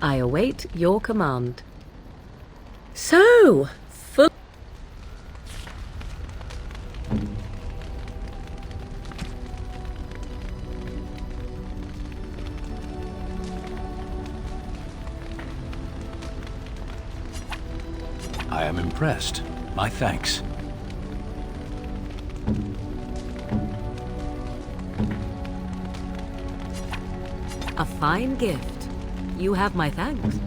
I await your command. So, full... I am impressed. My thanks. A fine gift. You have my thanks.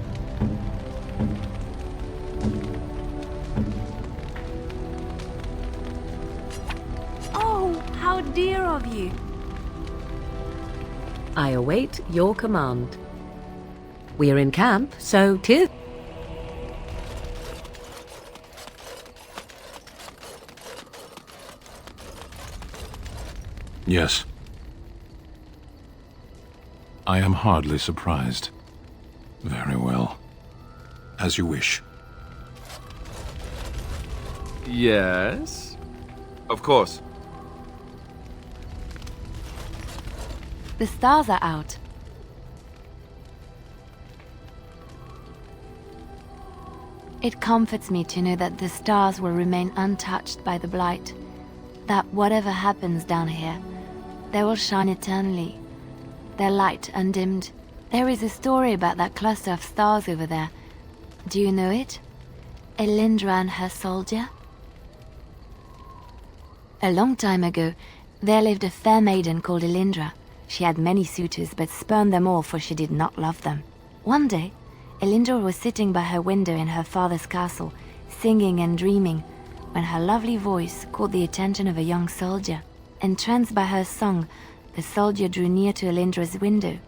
Oh, how dear of you. I await your command. We are in camp, so 'tis... Yes. I am hardly surprised. Very well. As you wish. Yes? Of course. The stars are out. It comforts me to know that the stars will remain untouched by the blight. That whatever happens down here, they will shine eternally, their light undimmed. There is a story about that cluster of stars over there. Do you know it? Elindra and her soldier? A long time ago, there lived a fair maiden called Elindra. She had many suitors, but spurned them all, for she did not love them. One day, Elindra was sitting by her window in her father's castle, singing and dreaming, when her lovely voice caught the attention of a young soldier. Entranced by her song, the soldier drew near to Elindra's window.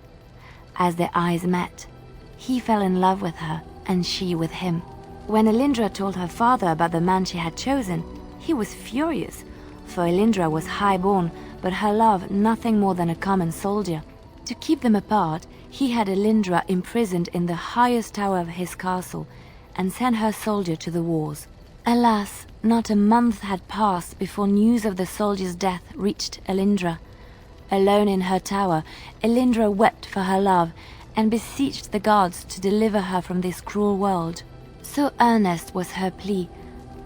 As their eyes met, he fell in love with her, and she with him. When Elindra told her father about the man she had chosen, he was furious, for Elindra was high-born, but her love nothing more than a common soldier. To keep them apart, he had Elindra imprisoned in the highest tower of his castle, and sent her soldier to the wars. Alas, not a month had passed before news of the soldier's death reached Elindra. Alone in her tower, Elindra wept for her love, and beseeched the gods to deliver her from this cruel world. So earnest was her plea,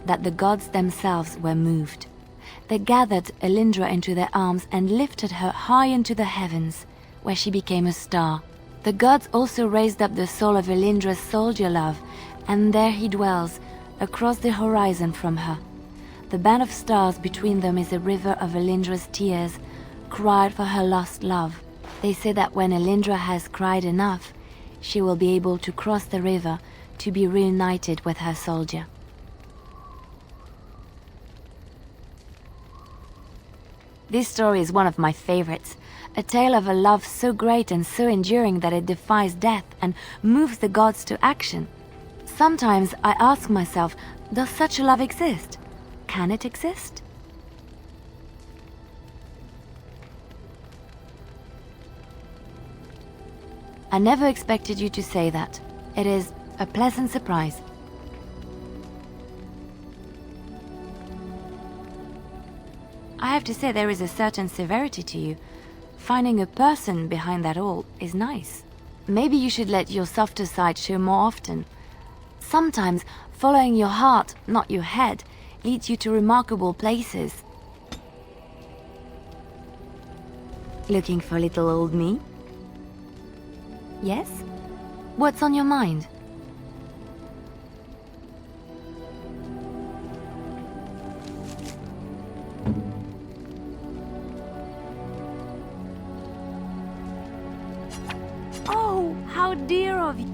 that the gods themselves were moved. They gathered Elindra into their arms and lifted her high into the heavens, where she became a star. The gods also raised up the soul of Elindra's soldier love, and there he dwells, across the horizon from her. The band of stars between them is a river of Elindra's tears, cried for her lost love. They say that when Elindra has cried enough, she will be able to cross the river to be reunited with her soldier. This story is one of my favorites, a tale of a love so great and so enduring that it defies death and moves the gods to action. Sometimes I ask myself, does such a love exist? Can it exist? I never expected you to say that. It is a pleasant surprise. I have to say there is a certain severity to you. Finding a person behind that all is nice. Maybe you should let your softer side show more often. Sometimes following your heart, not your head, leads you to remarkable places. Looking for little old me? Yes? What's on your mind? Oh, how dear of you.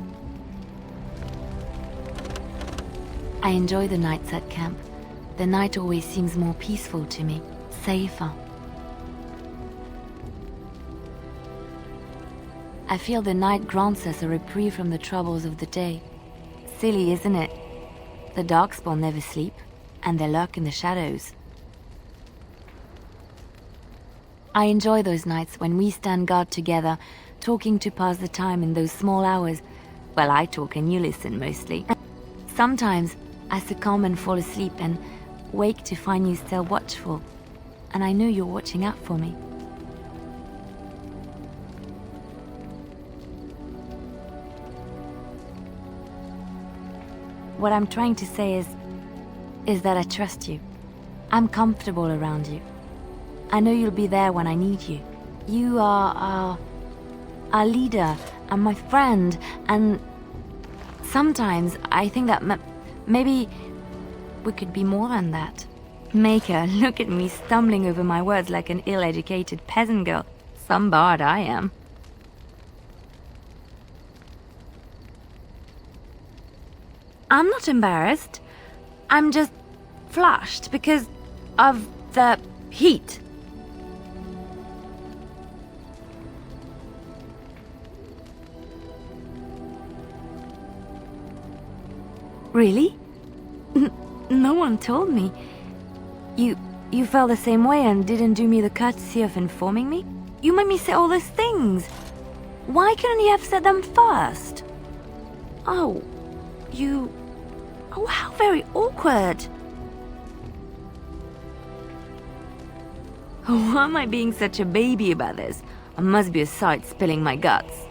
I enjoy the nights at camp. The night always seems more peaceful to me, safer. I feel the night grants us a reprieve from the troubles of the day. Silly, isn't it? The darkspawn never sleep, and they lurk in the shadows. I enjoy those nights when we stand guard together, talking to pass the time in those small hours. Well, I talk and you listen mostly. Sometimes I succumb and fall asleep and wake to find you still watchful, and I know you're watching out for me. what I'm trying to say is that I trust you. I'm comfortable around you. I know you'll be there when I need you. You are our leader and my friend, and sometimes I think that maybe we could be more than that. Maker, look at me stumbling over my words like an ill-educated peasant girl. Some bard I am. I'm not embarrassed. I'm just flushed because of the heat. Really? No one told me. You felt the same way and didn't do me the courtesy of informing me? You made me say all those things. Why couldn't you have said them first? Oh, Oh, how very awkward. Oh, why am I being such a baby about this? I must be a sight spilling my guts.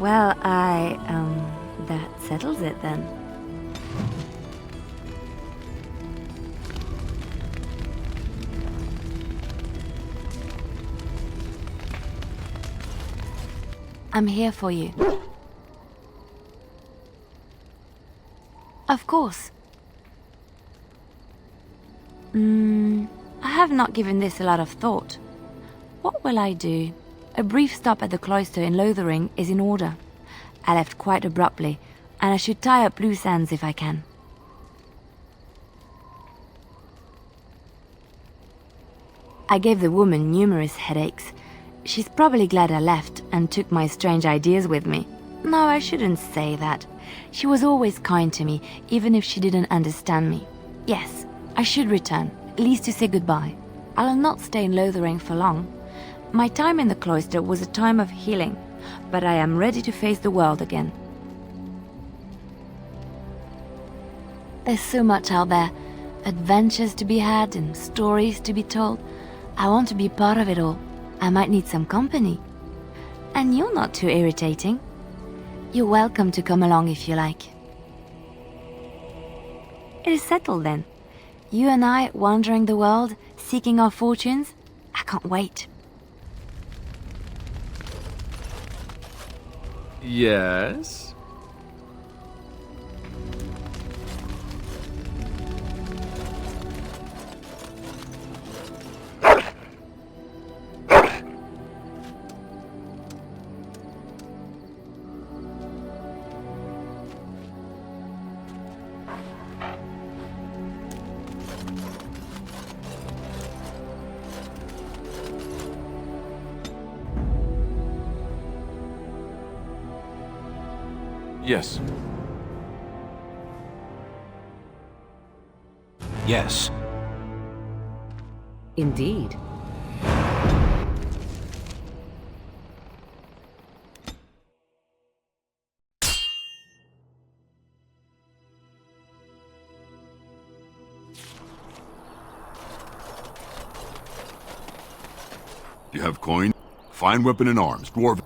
Well, that settles it then. I'm here for you. Of course. I have not given this a lot of thought. What will I do? A brief stop at the cloister in Lothering is in order. I left quite abruptly, and I should tie up loose ends if I can. I gave the woman numerous headaches. She's probably glad I left and took my strange ideas with me. No, I shouldn't say that. She was always kind to me, even if she didn't understand me. Yes, I should return, at least to say goodbye. I'll not stay in Lothering for long. My time in the cloister was a time of healing, but I am ready to face the world again. There's so much out there, adventures to be had and stories to be told. I want to be part of it all. I might need some company. And you're not too irritating. You're welcome to come along if you like. It is settled then. You and I wandering the world, seeking our fortunes. I can't wait. Yes? Yes. Yes. Indeed. You have coin? Fine weapon and arms, dwarven.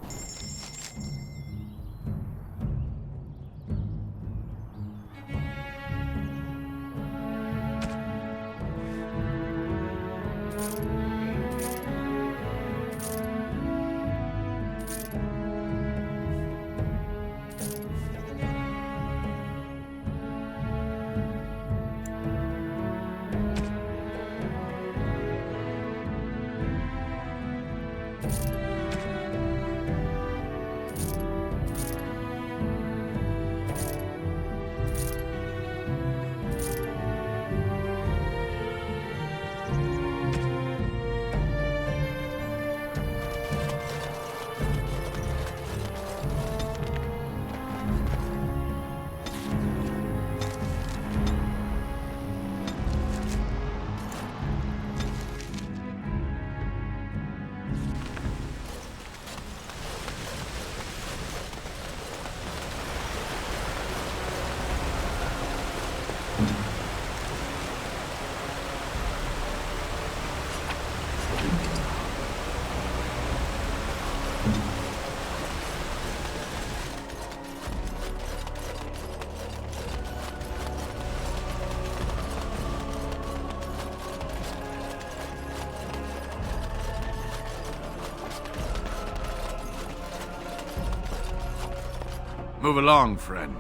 Move along, friend.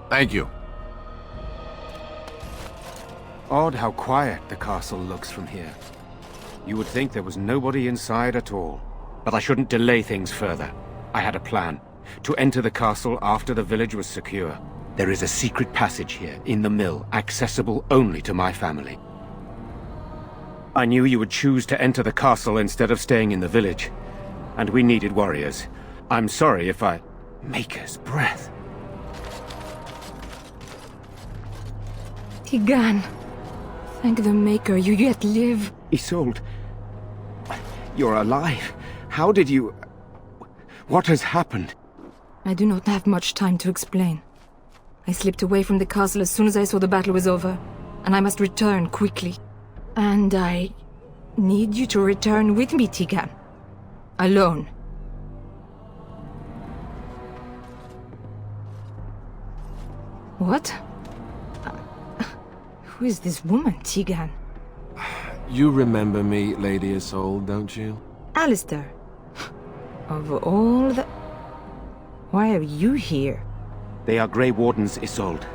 Thank you. Odd how quiet the castle looks from here. You would think there was nobody inside at all. But I shouldn't delay things further. I had a plan. To enter the castle after the village was secure. There is a secret passage here, in the mill, accessible only to my family. I knew you would choose to enter the castle instead of staying in the village. And we needed warriors. I'm sorry if I... Maker's breath. Tigan. Thank the Maker you yet live. Isolde. You're alive. How did you... What has happened? I do not have much time to explain. I slipped away from the castle as soon as I saw the battle was over, and I must return quickly. And I need you to return with me, Tigan. Alone. What? Who is this woman, Tigan? You remember me, Lady Isolde, don't you? Alistair. Of all the... Why are you here? They are Grey Wardens, Isolde.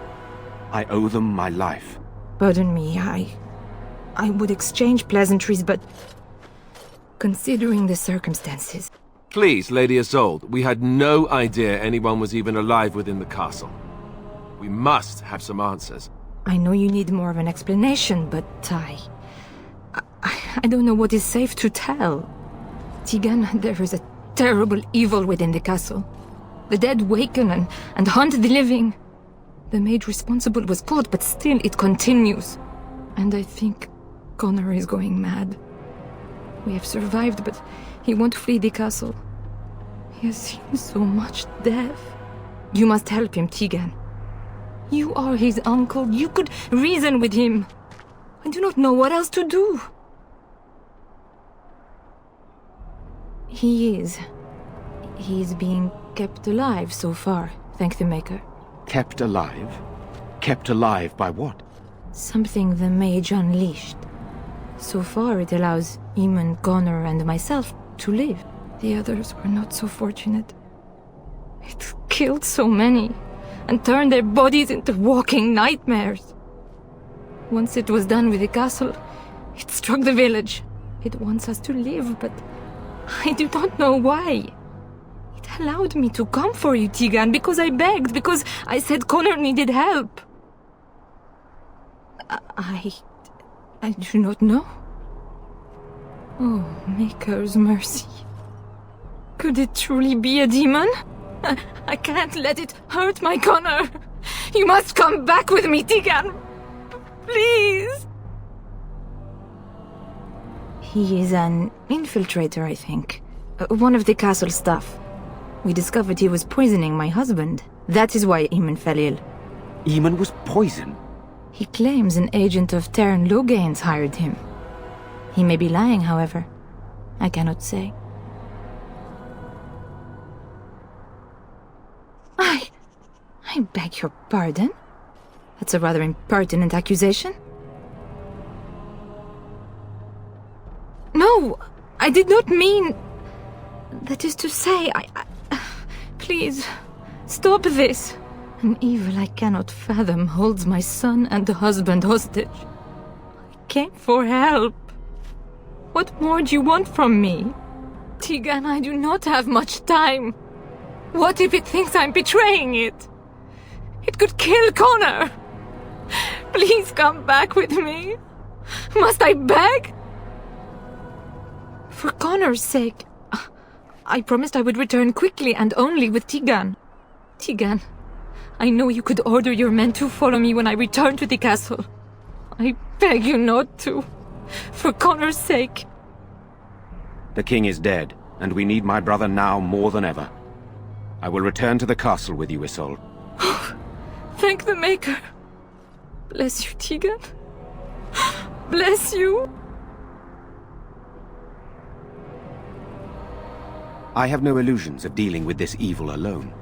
I owe them my life. Pardon me, I would exchange pleasantries, but... Considering the circumstances... Please, Lady Isolde, we had no idea anyone was even alive within the castle. We must have some answers. I know you need more of an explanation, but I don't know what is safe to tell. Tigan, there is a terrible evil within the castle. The dead waken and haunt the living. The maid responsible was caught, but still it continues. And I think Connor is going mad. We have survived, but he won't flee the castle. He has seen so much death. You must help him, Tigan. You are his uncle. You could reason with him. I do not know what else to do. He is being kept alive so far, thank the Maker. Kept alive? Kept alive by what? Something the mage unleashed. So far it allows Eamon, Connor, and myself to live. The others were not so fortunate. It killed so many, and turned their bodies into walking nightmares. Once it was done with the castle, it struck the village. It wants us to live, but I do not know why. It allowed me to come for you, Tigan, because I begged, because I said Connor needed help. I do not know. Oh, Maker's mercy. Could it truly be a demon? I can't let it hurt my Connor. You must come back with me, Tigan. Please. He is an infiltrator, I think. One of the castle staff. We discovered he was poisoning my husband. That is why Eamon fell ill. Eamon was poisoned? He claims an agent of Terran Logain's hired him. He may be lying, however. I cannot say. I beg your pardon? That's a rather impertinent accusation. No, I did not mean... That is to say, Please, stop this. An evil I cannot fathom holds my son and husband hostage. I came for help. What more do you want from me? Tigan, I do not have much time. What if it thinks I'm betraying it? It could kill Connor. Please come back with me. Must I beg? For Connor's sake, I promised I would return quickly and only with Tigan. Tigan, I know you could order your men to follow me when I return to the castle. I beg you not to. For Connor's sake. The king is dead, and we need my brother now more than ever. I will return to the castle with you, Isolde. Thank the Maker. Bless you, Tigan. Bless you. I have no illusions of dealing with this evil alone.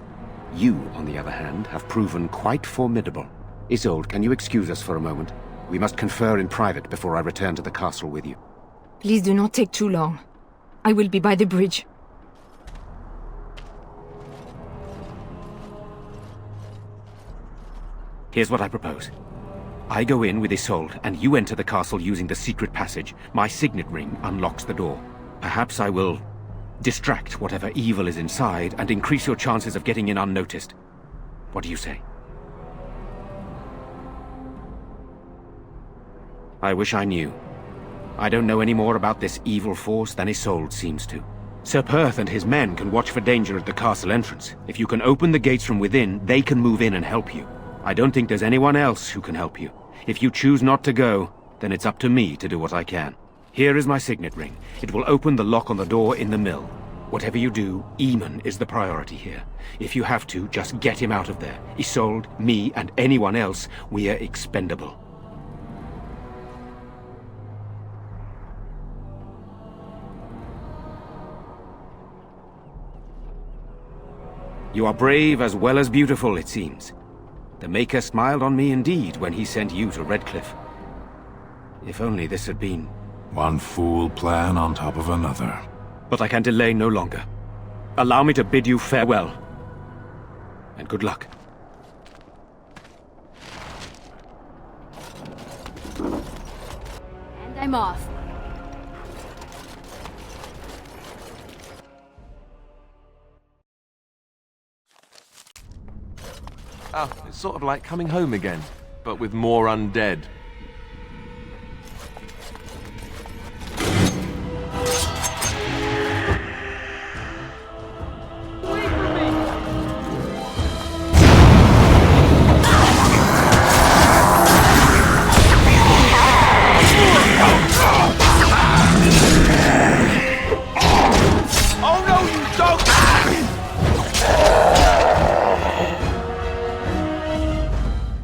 You, on the other hand, have proven quite formidable. Isolde, can you excuse us for a moment? We must confer in private before I return to the castle with you. Please do not take too long. I will be by the bridge. Here's what I propose. I go in with Isolde, and you enter the castle using the secret passage. My signet ring unlocks the door. Perhaps I will distract whatever evil is inside and increase your chances of getting in unnoticed. What do you say? I wish I knew. I don't know any more about this evil force than Isolde seems to. Sir Perth and his men can watch for danger at the castle entrance. If you can open the gates from within, they can move in and help you. I don't think there's anyone else who can help you. If you choose not to go, then it's up to me to do what I can. Here is my signet ring. It will open the lock on the door in the mill. Whatever you do, Eamon is the priority here. If you have to, just get him out of there. Isolde, me, and anyone else, we are expendable. You are brave as well as beautiful, it seems. The Maker smiled on me indeed when he sent you to Redcliffe. If only this had been... One fool plan on top of another. But I can delay no longer. Allow me to bid you farewell. And good luck. And I'm off. Oh, it's sort of like coming home again, but with more undead.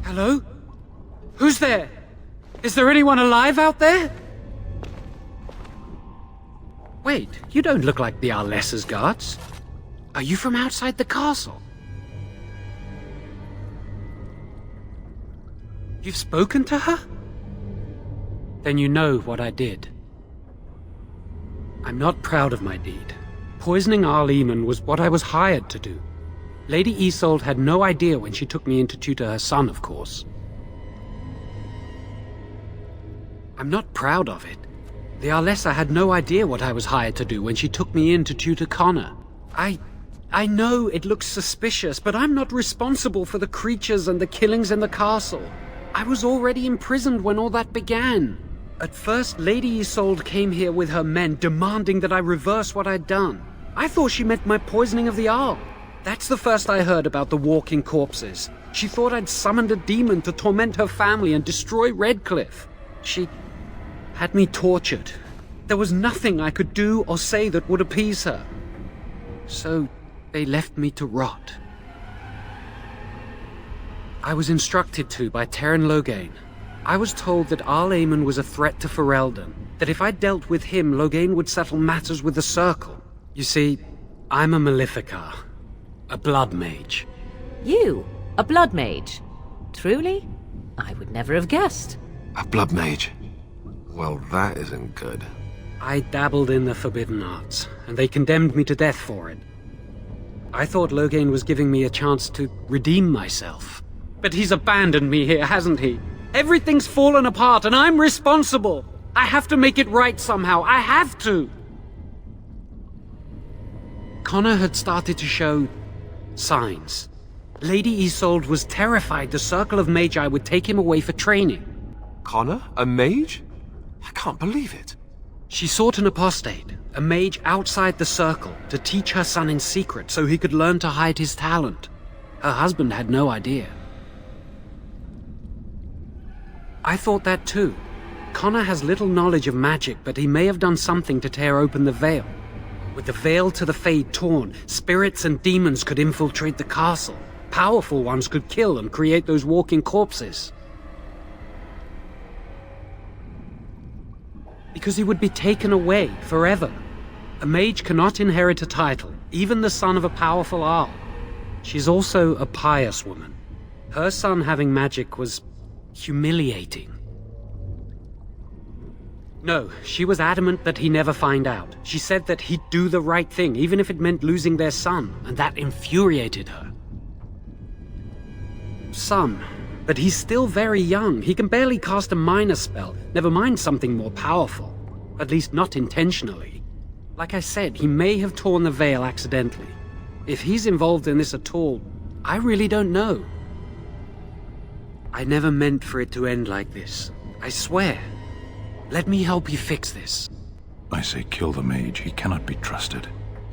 Hello? Who's there? Is there anyone alive out there? Wait, you don't look like the Arlessa's guards. Are you from outside the castle? You've spoken to her? Then you know what I did. I'm not proud of my deed. Poisoning Arl Eamon was what I was hired to do. Lady Isolde had no idea when she took me in to tutor her son, of course. I'm not proud of it. The Arlessa had no idea what I was hired to do when she took me in to tutor Connor. I know it looks suspicious, but I'm not responsible for the creatures and the killings in the castle. I was already imprisoned when all that began. At first, Lady Isolde came here with her men demanding that I reverse what I'd done. I thought she meant my poisoning of the Arl. That's the first I heard about the walking corpses. She thought I'd summoned a demon to torment her family and destroy Redcliffe. She had me tortured. There was nothing I could do or say that would appease her. So they left me to rot. I was instructed to by Terran Loghain. I was told that Arl Eamon was a threat to Ferelden, that if I dealt with him, Loghain would settle matters with the Circle. You see, I'm a Maleficar. A blood mage. You? A blood mage? Truly? I would never have guessed. A blood mage? Well, that isn't good. I dabbled in the forbidden arts, and they condemned me to death for it. I thought Loghain was giving me a chance to redeem myself. But he's abandoned me here, hasn't he? Everything's fallen apart, and I'm responsible! I have to make it right somehow, I have to! Connor had started to show signs. Lady Isolde was terrified the Circle of Magi would take him away for training. Connor? A mage? I can't believe it. She sought an apostate, a mage outside the Circle, to teach her son in secret so he could learn to hide his talent. Her husband had no idea. I thought that too. Connor has little knowledge of magic, but he may have done something to tear open the veil. With the veil to the Fade torn, spirits and demons could infiltrate the castle. Powerful ones could kill and create those walking corpses. Because he would be taken away forever. A mage cannot inherit a title, even the son of a powerful Arl. She's also a pious woman. Her son having magic was humiliating. No, she was adamant that he never find out. She said that he'd do the right thing, even if it meant losing their son, and that infuriated her. Some, But he's still very young. He can barely cast a minor spell, never mind something more powerful. At least not intentionally. Like I said, he may have torn the veil accidentally. If he's involved in this at all, I really don't know. I never meant for it to end like this. I swear. Let me help you fix this. I say kill the mage. He cannot be trusted.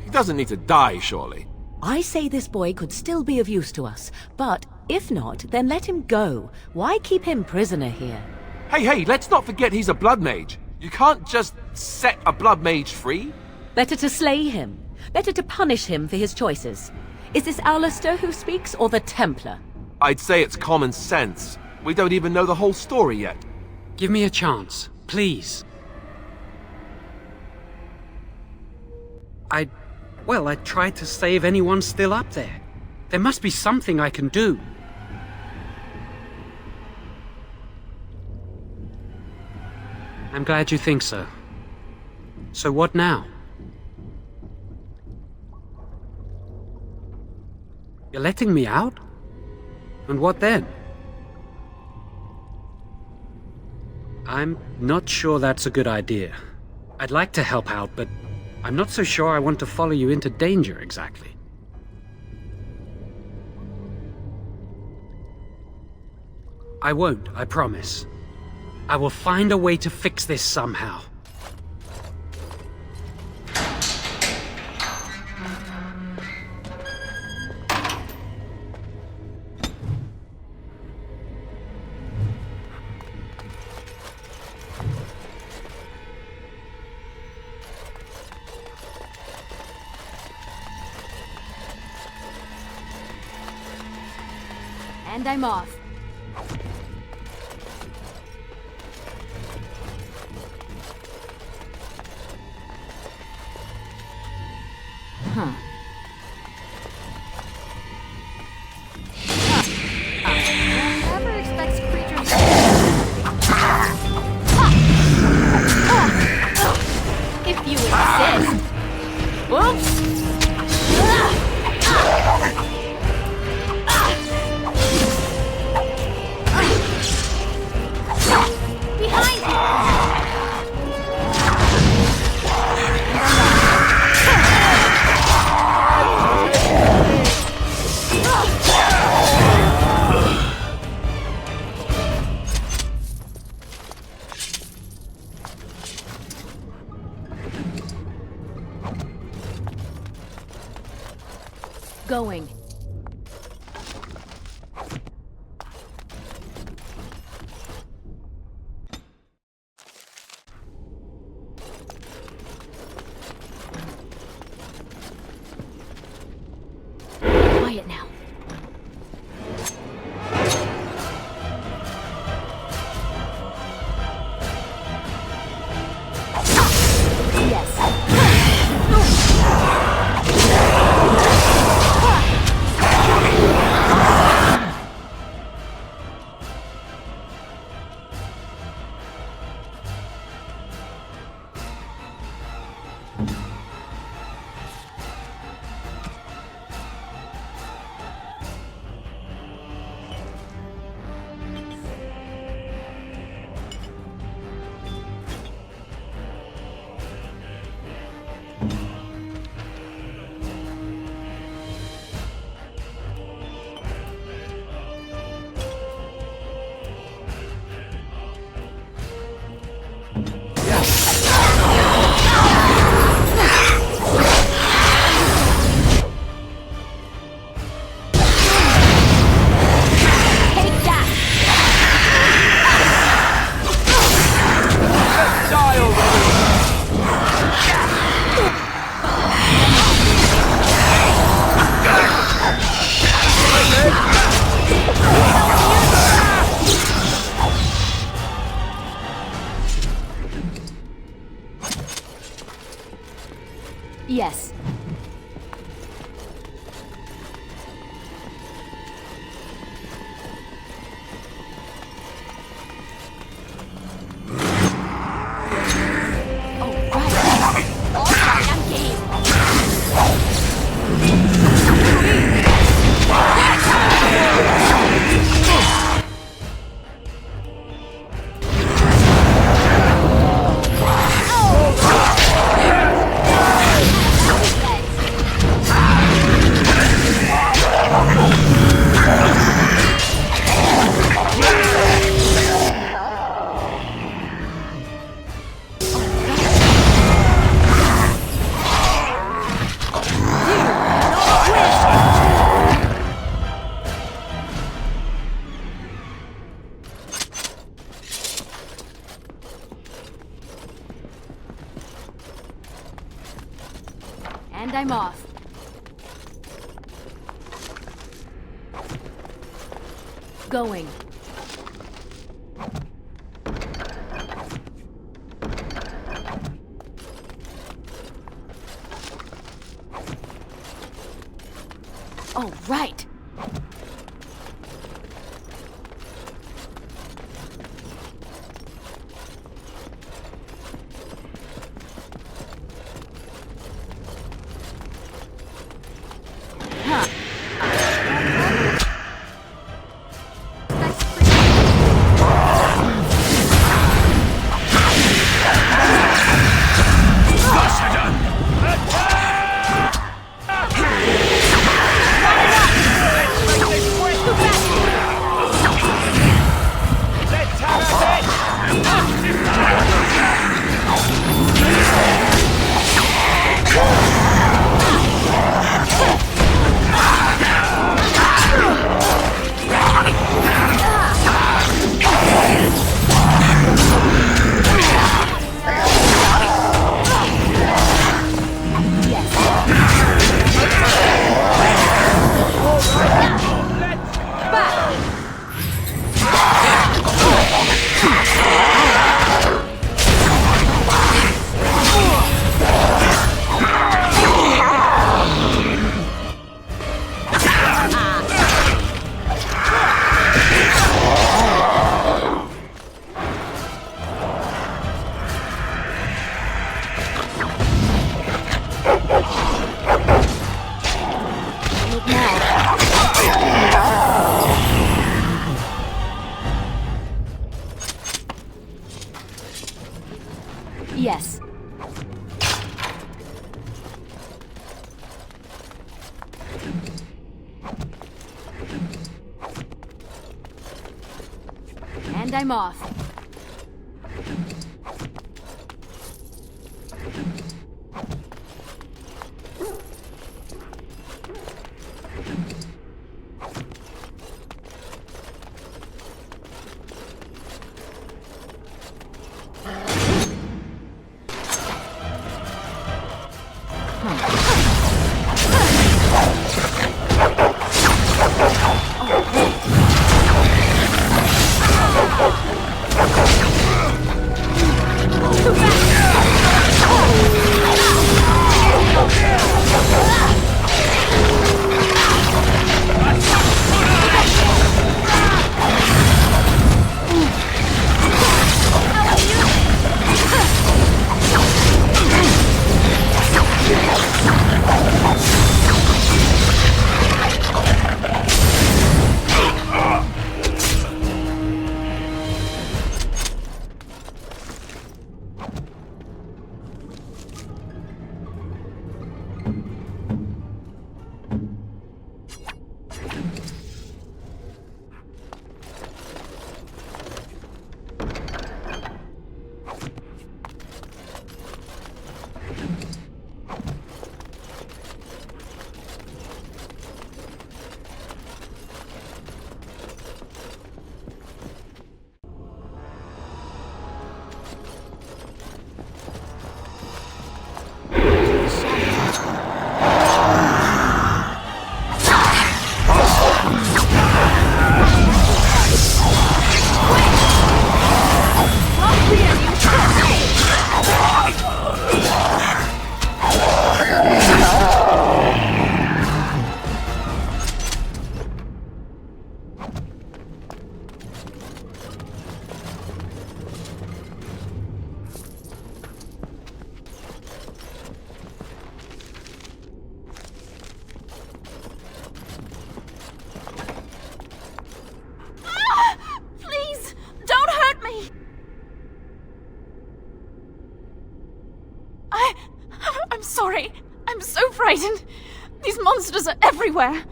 He doesn't need to die, surely. I say this boy could still be of use to us, but if not, then let him go. Why keep him prisoner here? Hey, let's not forget he's a blood mage. You can't just set a blood mage free. Better to slay him. Better to punish him for his choices. Is this Alistair who speaks, or the Templar? I'd say it's common sense. We don't even know the whole story yet. Give me a chance, please. I tried to save anyone still up there. There must be something I can do. I'm glad you think so. So what now? You're letting me out? And what then? I'm not sure that's a good idea. I'd like to help out, but I'm not so sure I want to follow you into danger exactly. I won't, I promise. I will find a way to fix this somehow. And I'm off. Never expects creatures. If you insist. Whoops! Behind going. Quiet now. Yes. Oh, right. All right, I'm game. And I'm off. Going. All right. Yes. And I'm off. I'm sorry. I'm so frightened. These monsters are everywhere.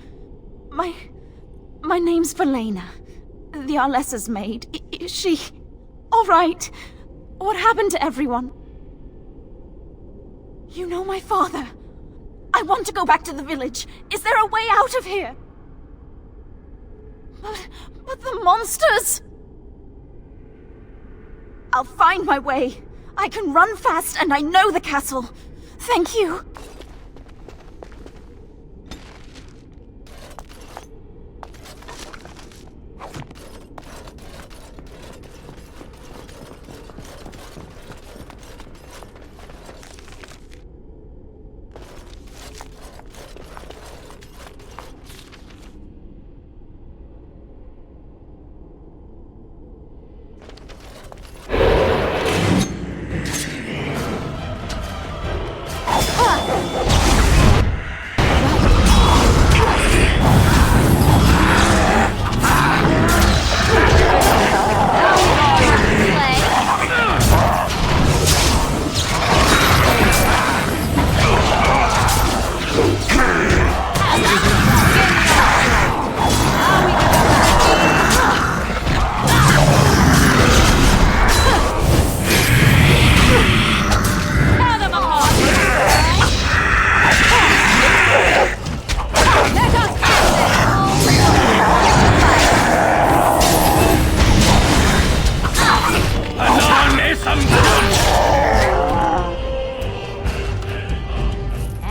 My name's Verlena. The Arlessa's maid. Is she all right? What happened to everyone? You know my father. I want to go back to the village. Is there a way out of here? But the monsters! I'll find my way. I can run fast and I know the castle. Thank you.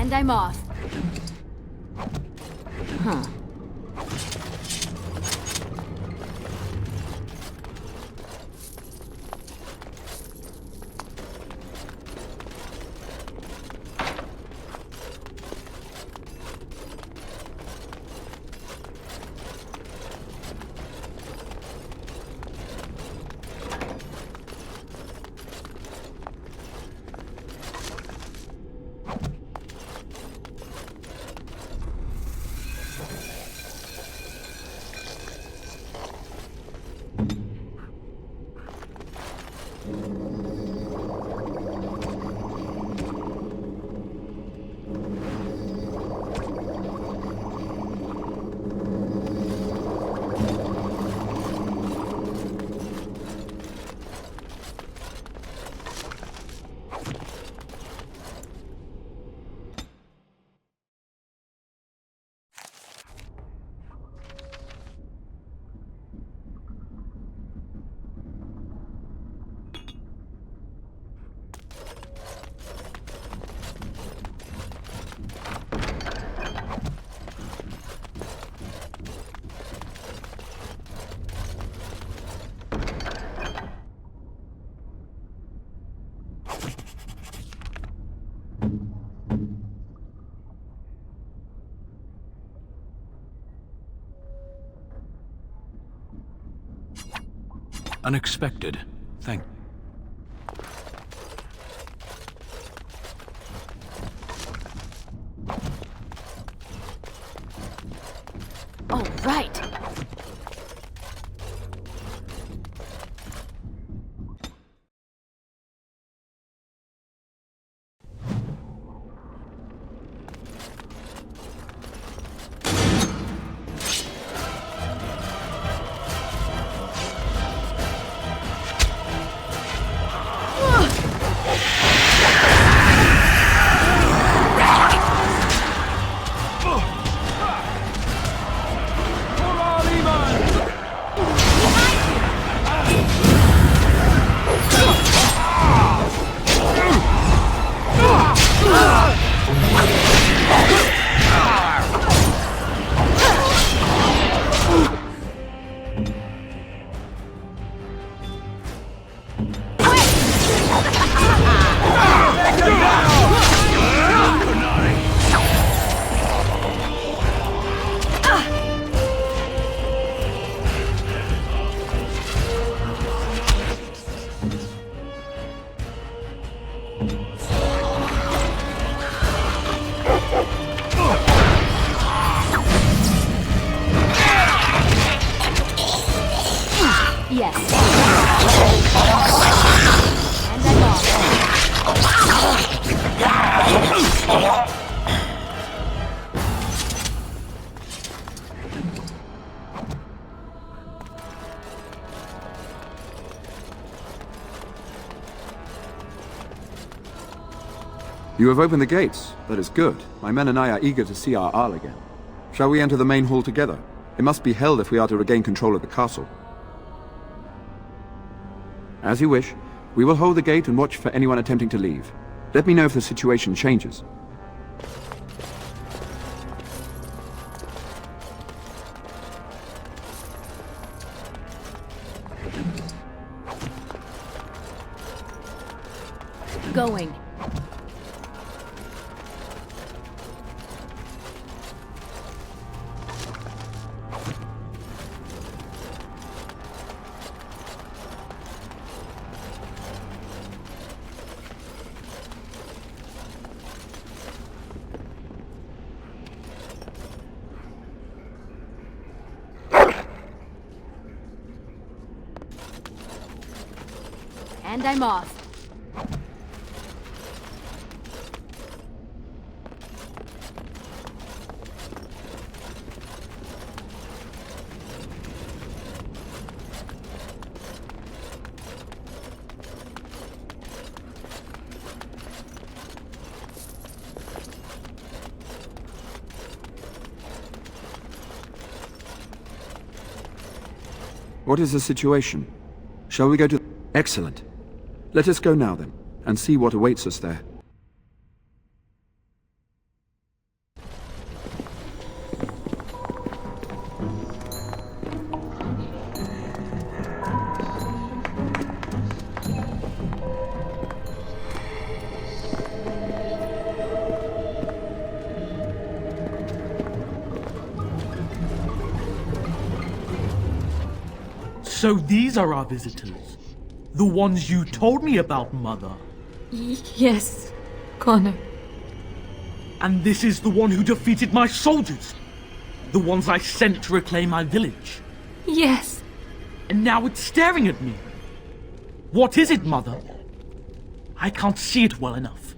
And I'm off. Huh. Unexpected. Thank. All right. Yes. And I'm off. You have opened the gates. That is good. My men and I are eager to see our Arl again. Shall we enter the main hall together? It must be held if we are to regain control of the castle. As you wish. We will hold the gate and watch for anyone attempting to leave. Let me know if the situation changes. Going. And I'm off. What is the situation? Shall we go to... Excellent. Let us go now then, and see what awaits us there. So these are our visitors. The ones you told me about, Mother. Yes, Connor. And this is the one who defeated my soldiers. The ones I sent to reclaim my village. Yes. And now it's staring at me. What is it, Mother? I can't see it well enough.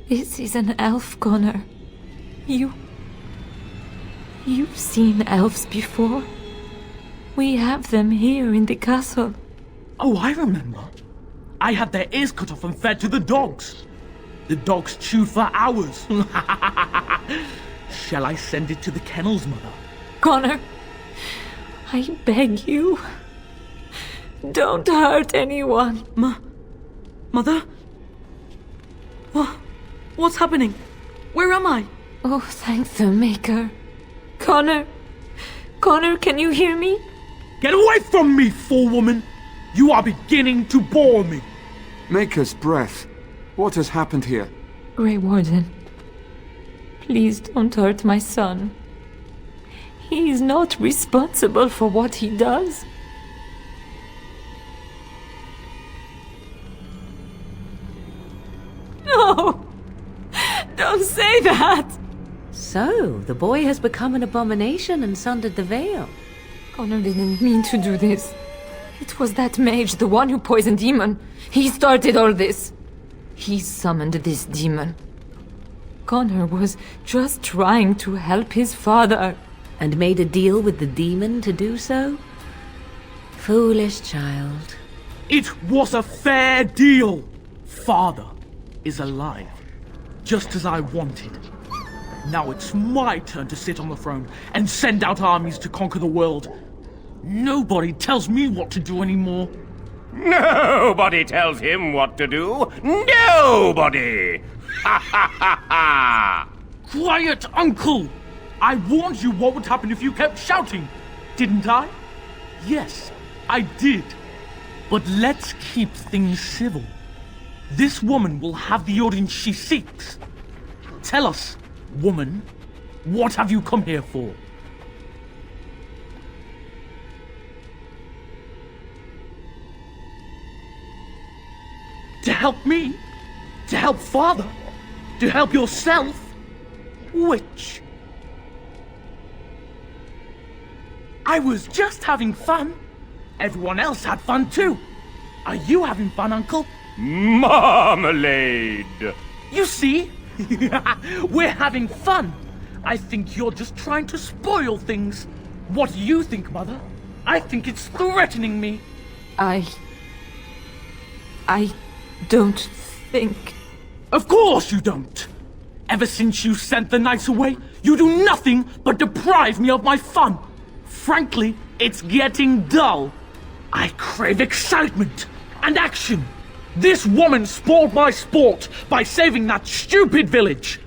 This is an elf, Connor. You've seen elves before. We have them here in the castle. Oh, I remember. I had their ears cut off and fed to the dogs. The dogs chewed for hours. Shall I send it to the kennels, Mother? Connor, I beg you. Don't hurt anyone. Mother? What's happening? Where am I? Oh, thank the Maker. Connor, can you hear me? Get away from me, fool-woman! You are beginning to bore me. Maker's breath. What has happened here? Grey Warden, please don't hurt my son. He is not responsible for what he does. No! Don't say that! So, the boy has become an abomination and sundered the veil. Connor didn't mean to do this. It was that mage, the one who poisoned Demon. He started all this. He summoned this demon. Connor was just trying to help his father. And made a deal with the demon to do so? Foolish child. It was a fair deal. Father is alive, just as I wanted. Now it's my turn to sit on the throne and send out armies to conquer the world. Nobody tells me what to do anymore. Nobody tells him what to do. Nobody! Ha ha ha ha! Quiet, Uncle! I warned you what would happen if you kept shouting, didn't I? Yes, I did. But let's keep things civil. This woman will have the audience she seeks. Tell us, woman, what have you come here for? To help me? To help Father? To help yourself? Which? I was just having fun. Everyone else had fun too. Are you having fun, Uncle? Marmalade! You see? We're having fun. I think you're just trying to spoil things. What do you think, Mother? I think it's threatening me. I don't think... Of course you don't! Ever since you sent the knights away, you do nothing but deprive me of my fun. Frankly, it's getting dull. I crave excitement and action. This woman spoiled my sport by saving that stupid village.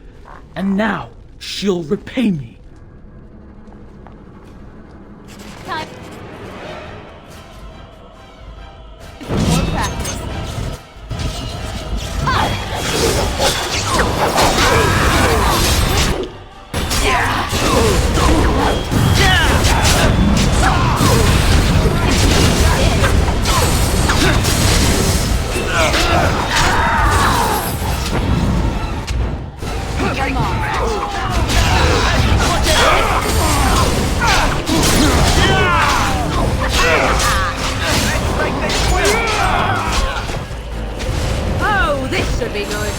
And now she'll repay me. Time. More practice. Oh, this should be good.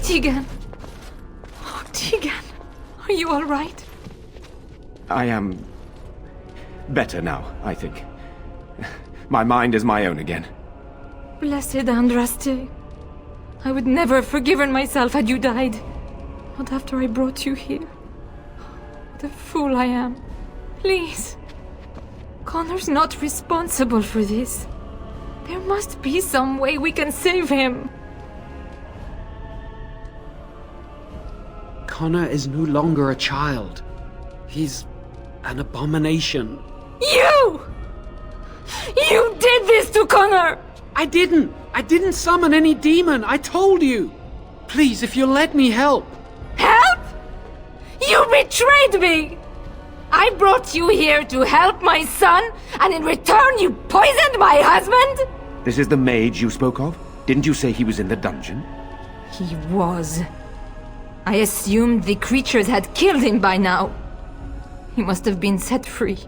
Tegan. Oh, Tegan. Are you all right? I am better now, I think. My mind is my own again. Blessed Andraste. I would never have forgiven myself had you died. Not after I brought you here. What a fool I am. Please. Connor's not responsible for this. There must be some way we can save him. Connor is no longer a child. He's an abomination. You! You did this to Connor! I didn't summon any demon, I told you! Please, if you'll let me help. You betrayed me! I brought you here to help my son, and in return you poisoned my husband? This is the mage you spoke of? Didn't you say he was in the dungeon? He was. I assumed the creatures had killed him by now. He must have been set free.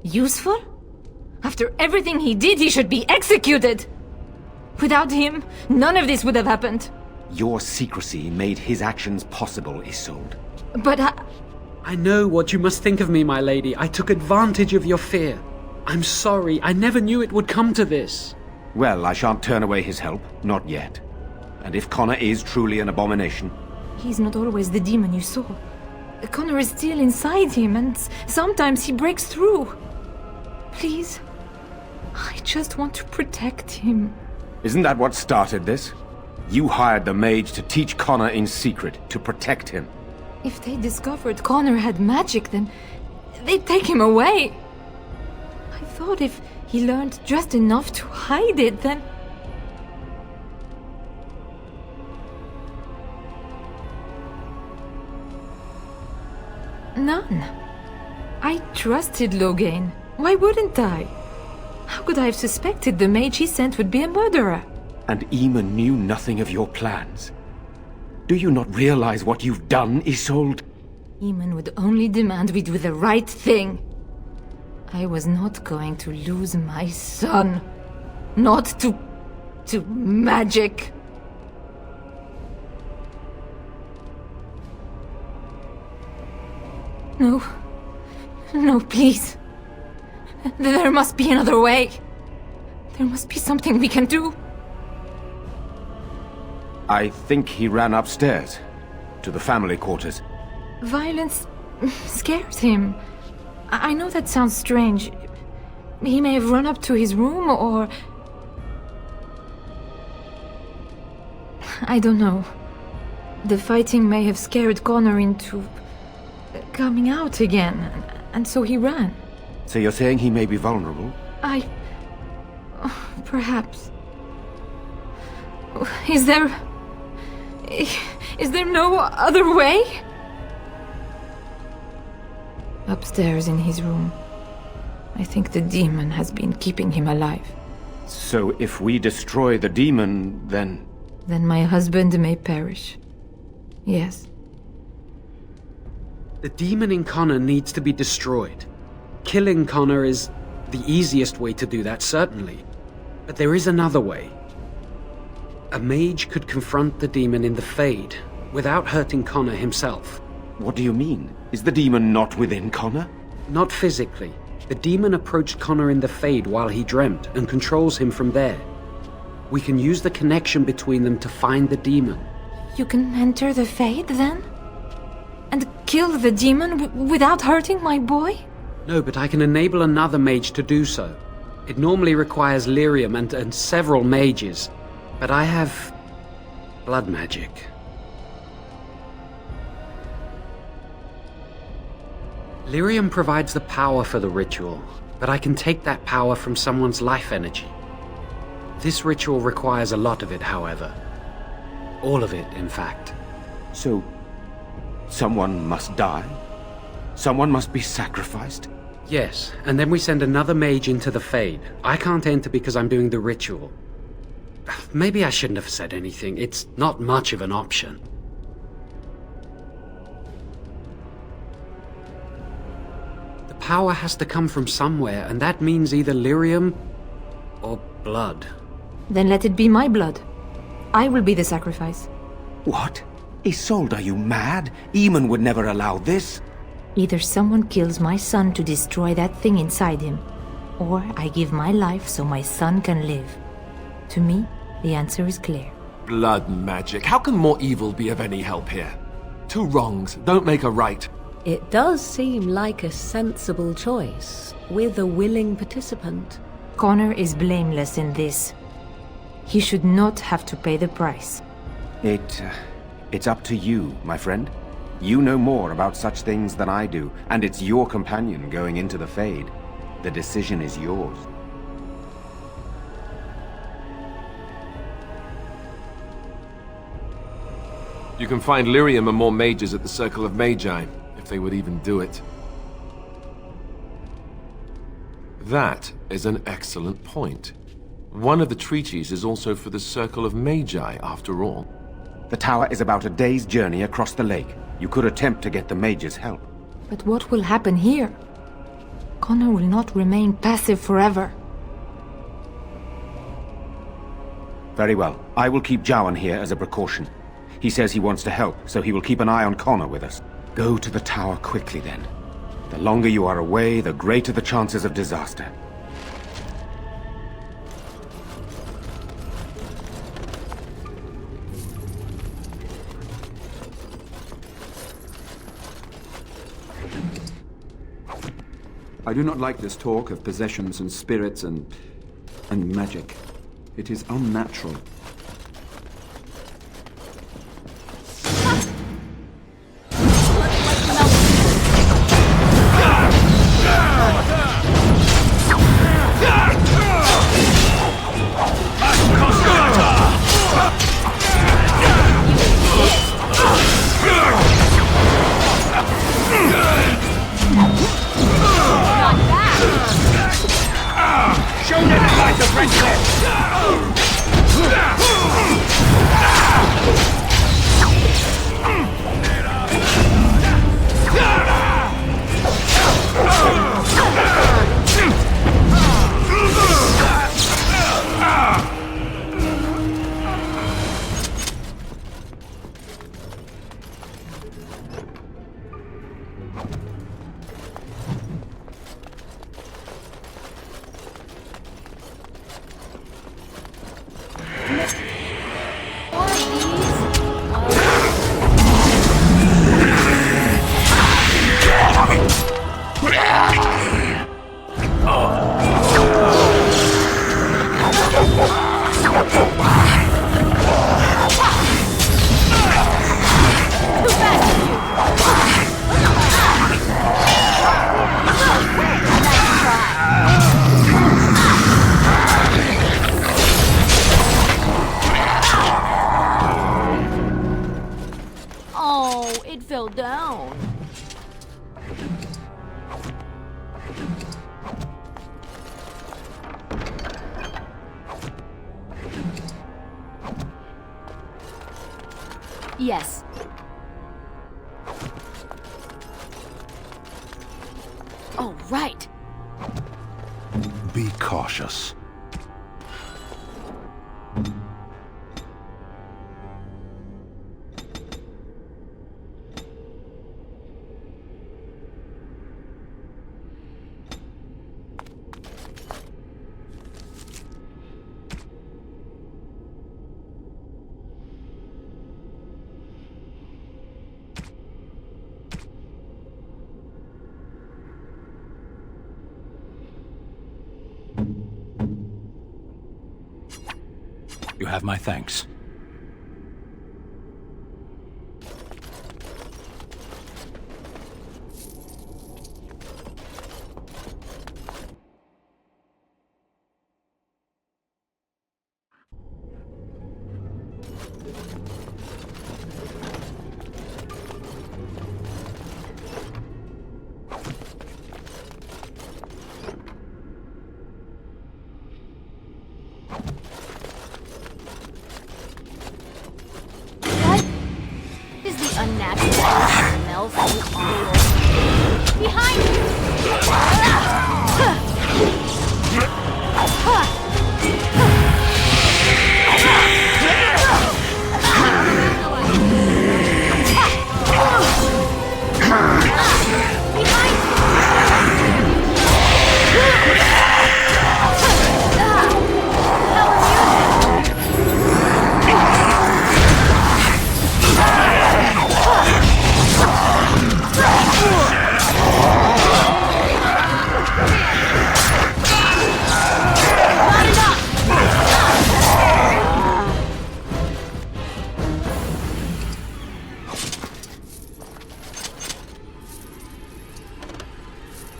Useful? After everything he did, he should be executed! Without him, none of this would have happened. Your secrecy made his actions possible, Isolde. But I know what you must think of me, my lady. I took advantage of your fear. I'm sorry. I never knew it would come to this. Well, I shan't turn away his help. Not yet. And if Connor is truly an abomination... He's not always the demon you saw. Connor is still inside him, and sometimes he breaks through. Please, I just want to protect him. Isn't that what started this? You hired the mage to teach Connor in secret, to protect him. If they discovered Connor had magic, then they'd take him away. I thought if he learned just enough to hide it, then... None. I trusted Logain. Why wouldn't I? How could I have suspected the mage he sent would be a murderer? And Eamon knew nothing of your plans. Do you not realize what you've done, Isolde? Eamon would only demand we do the right thing. I was not going to lose my son. Not to magic. No. No, please. There must be another way. There must be something we can do. I think he ran upstairs, to the family quarters. Violence scares him. I know that sounds strange. He may have run up to his room, or... I don't know. The fighting may have scared Connor into... coming out again, and so he ran. So you're saying he may be vulnerable? Perhaps. Is there no other way? Upstairs in his room. I think the demon has been keeping him alive. So if we destroy the demon, then... Then my husband may perish. Yes. The demon in Connor needs to be destroyed. Killing Connor is the easiest way to do that, certainly. But there is another way. A mage could confront the demon in the Fade, without hurting Connor himself. What do you mean? Is the demon not within Connor? Not physically. The demon approached Connor in the Fade while he dreamt, and controls him from there. We can use the connection between them to find the demon. You can enter the Fade, then? And kill the demon without hurting my boy? No, but I can enable another mage to do so. It normally requires lyrium and several mages. But I have... blood magic. Lyrium provides the power for the ritual, but I can take that power from someone's life energy. This ritual requires a lot of it, however. All of it, in fact. So, someone must die? Someone must be sacrificed? Yes, and then we send another mage into the Fade. I can't enter because I'm doing the ritual. Maybe I shouldn't have said anything. It's not much of an option. The power has to come from somewhere, and that means either lyrium or blood. Then let it be my blood. I will be the sacrifice. What? Isolde, are you mad? Eamon would never allow this. Either someone kills my son to destroy that thing inside him, or I give my life so my son can live. To me, the answer is clear. Blood magic. How can more evil be of any help here? Two wrongs don't make a right. It does seem like a sensible choice, with a willing participant. Connor is blameless in this. He should not have to pay the price. It's up to you, my friend. You know more about such things than I do, and it's your companion going into the Fade. The decision is yours. You can find lyrium and more mages at the Circle of Magi, if they would even do it. That is an excellent point. One of the treaties is also for the Circle of Magi, after all. The tower is about a day's journey across the lake. You could attempt to get the mages' help. But what will happen here? Connor will not remain passive forever. Very well. I will keep Jowan here as a precaution. He says he wants to help, so he will keep an eye on Connor with us. Go to the tower quickly, then. The longer you are away, the greater the chances of disaster. I do not like this talk of possessions and spirits and magic. It is unnatural. Show them the light of Redcliffe! Oh, it fell down. Yes. Oh, right. Be cautious. You have my thanks. Unnatural smell from oil. Behind you!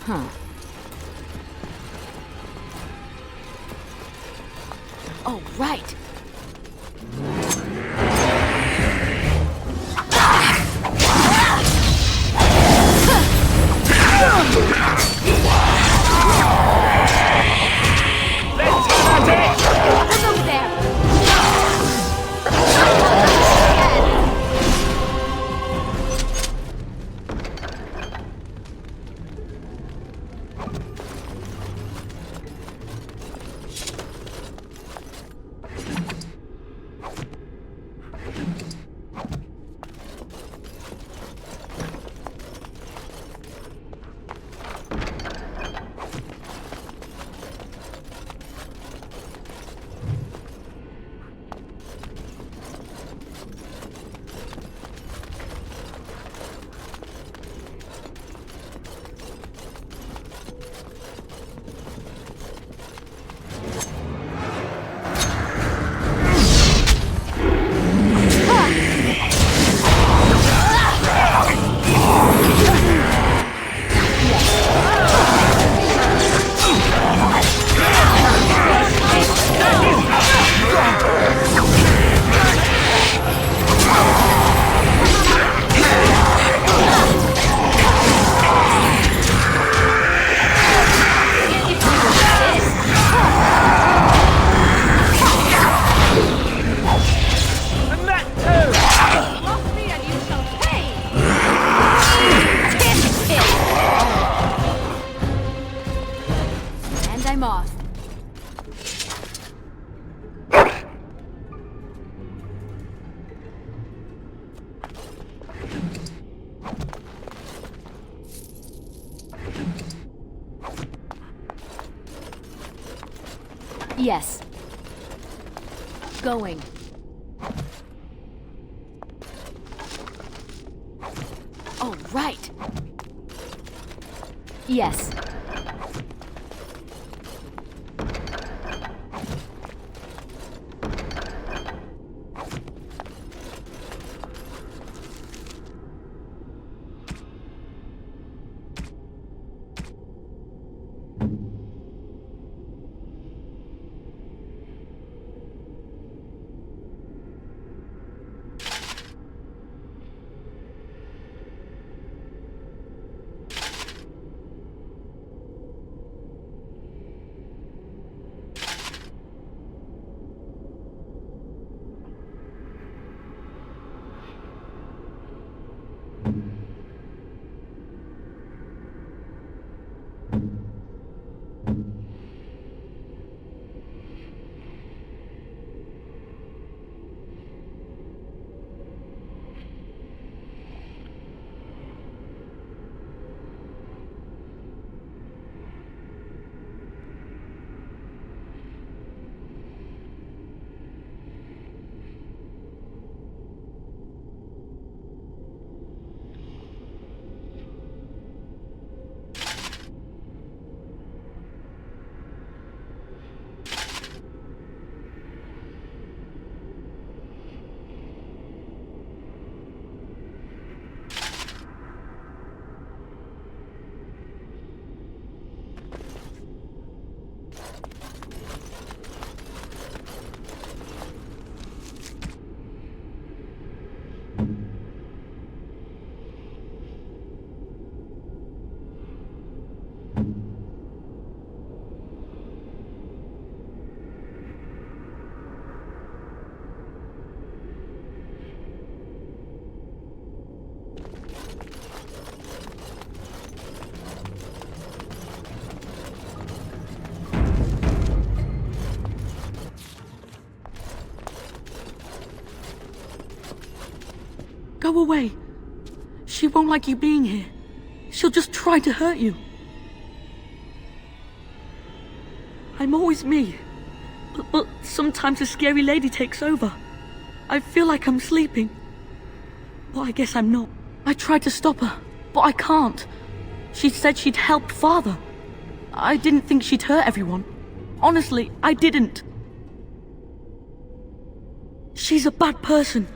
Huh. Oh, right. Yes. Going. All right. Yes. Go away. She won't like you being here. She'll just try to hurt you. I'm always me. But sometimes a scary lady takes over. I feel like I'm sleeping. But I guess I'm not. I tried to stop her, but I can't. She said she'd help Father. I didn't think she'd hurt everyone. Honestly, I didn't. She's a bad person.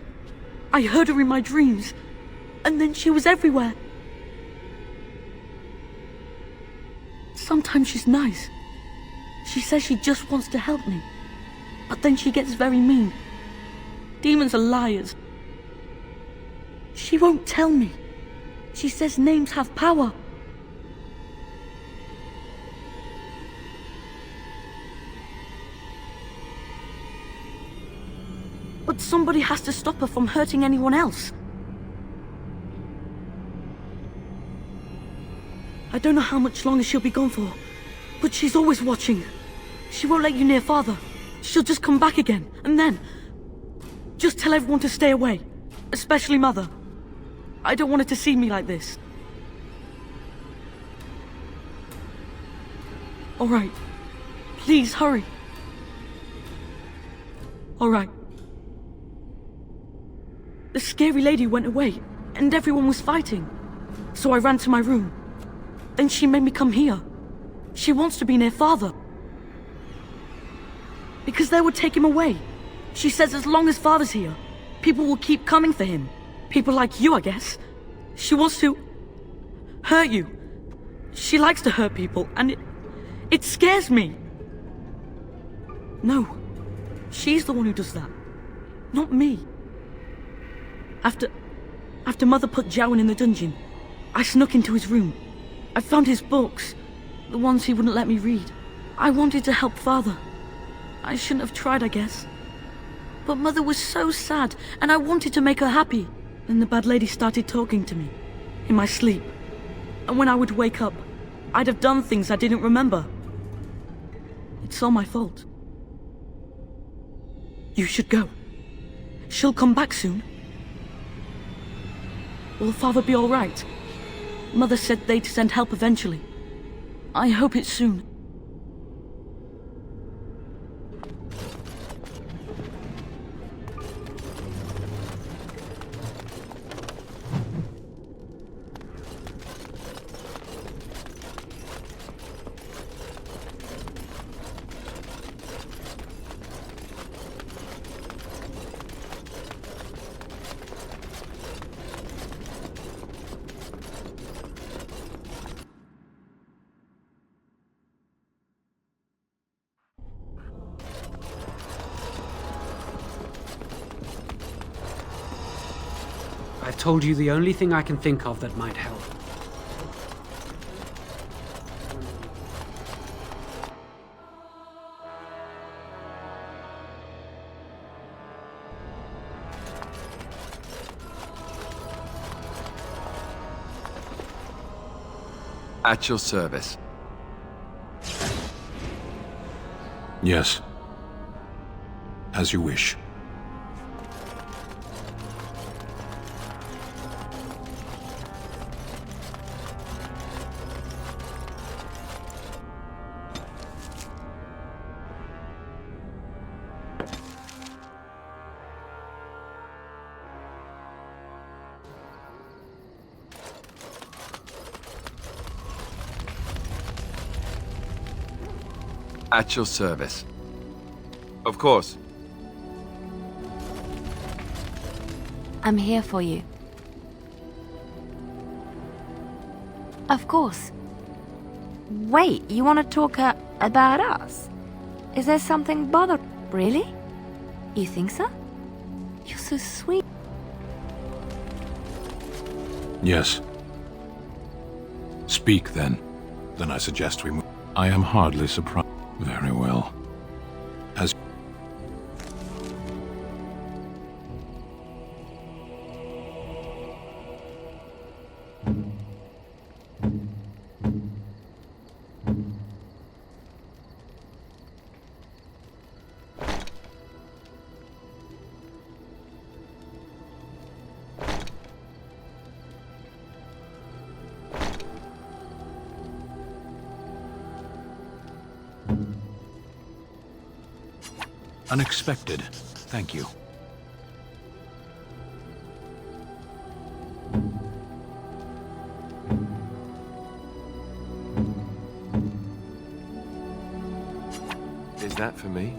I heard her in my dreams, and then she was everywhere. Sometimes she's nice. She says she just wants to help me, but then she gets very mean. Demons are liars. She won't tell me. She says names have power. But somebody has to stop her from hurting anyone else. I don't know how much longer she'll be gone for, but she's always watching. She won't let you near Father. She'll just come back again, and then just tell everyone to stay away, especially Mother. I don't want her to see me like this. All right. Please hurry. All right. The scary lady went away, and everyone was fighting. So I ran to my room. Then she made me come here. She wants to be near Father. Because they would take him away. She says as long as Father's here, people will keep coming for him. People like you, I guess. She wants to hurt you. She likes to hurt people, and it scares me. No, she's the one who does that, not me. After Mother put Jowan in the dungeon, I snuck into his room. I found his books, the ones he wouldn't let me read. I wanted to help Father. I shouldn't have tried, I guess. But Mother was so sad, and I wanted to make her happy. Then the bad lady started talking to me, in my sleep. And when I would wake up, I'd have done things I didn't remember. It's all my fault. You should go. She'll come back soon. Will Father be all right? Mother said they'd send help eventually. I hope it's soon. I've told you the only thing I can think of that might help. At your service. Yes. As you wish. At your service. Of course. I'm here for you. Of course. Wait, you want to talk about us? Is there something bother? Really? You think so? You're so sweet. Yes. Speak, then. Then I suggest we move. I am hardly surprised. Very well. As... Unexpected. Thank you. Is that for me?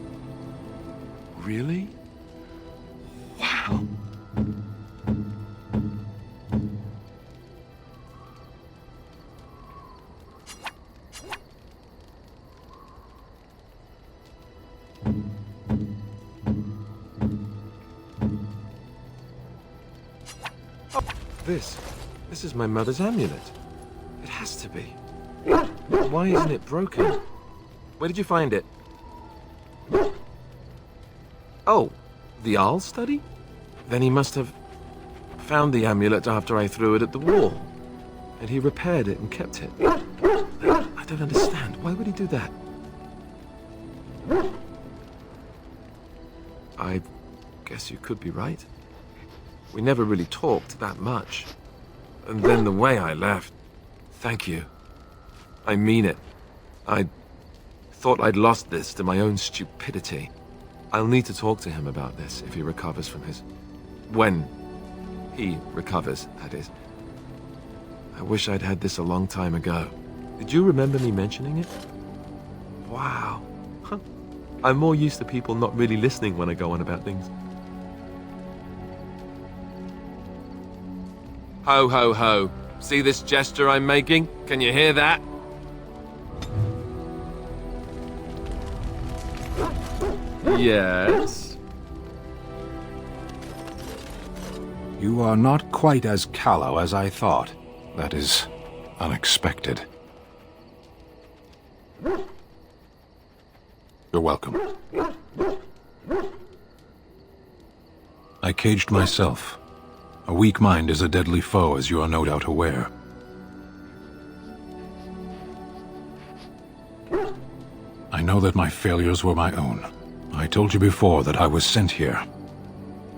Really? Wow. This is my mother's amulet. It has to be. Why isn't it broken? Where did you find it? Oh, the Arl study? Then he must have found the amulet after I threw it at the wall. And he repaired it and kept it. I don't understand. Why would he do that? I guess you could be right. We never really talked that much. And then the way I left... Thank you. I mean it. I thought I'd lost this to my own stupidity. I'll need to talk to him about this if he recovers from his... When he recovers, that is. I wish I'd had this a long time ago. Did you remember me mentioning it? Wow. Huh. I'm more used to people not really listening when I go on about things. Ho, ho, ho. See this gesture I'm making? Can you hear that? Yes? You are not quite as callow as I thought. That is unexpected. You're welcome. I caged myself. A weak mind is a deadly foe, as you are no doubt aware. I know that my failures were my own. I told you before that I was sent here.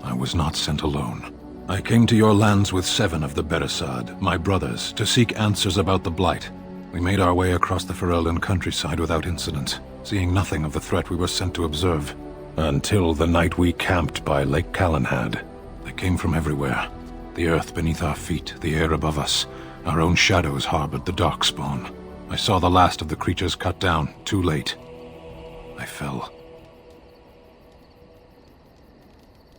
I was not sent alone. I came to your lands with 7 of the Beresad, my brothers, to seek answers about the Blight. We made our way across the Ferelden countryside without incident, seeing nothing of the threat we were sent to observe. Until the night we camped by Lake Calenhad. They came from everywhere. The earth beneath our feet, the air above us. Our own shadows harbored the darkspawn. I saw the last of the creatures cut down, too late. I fell.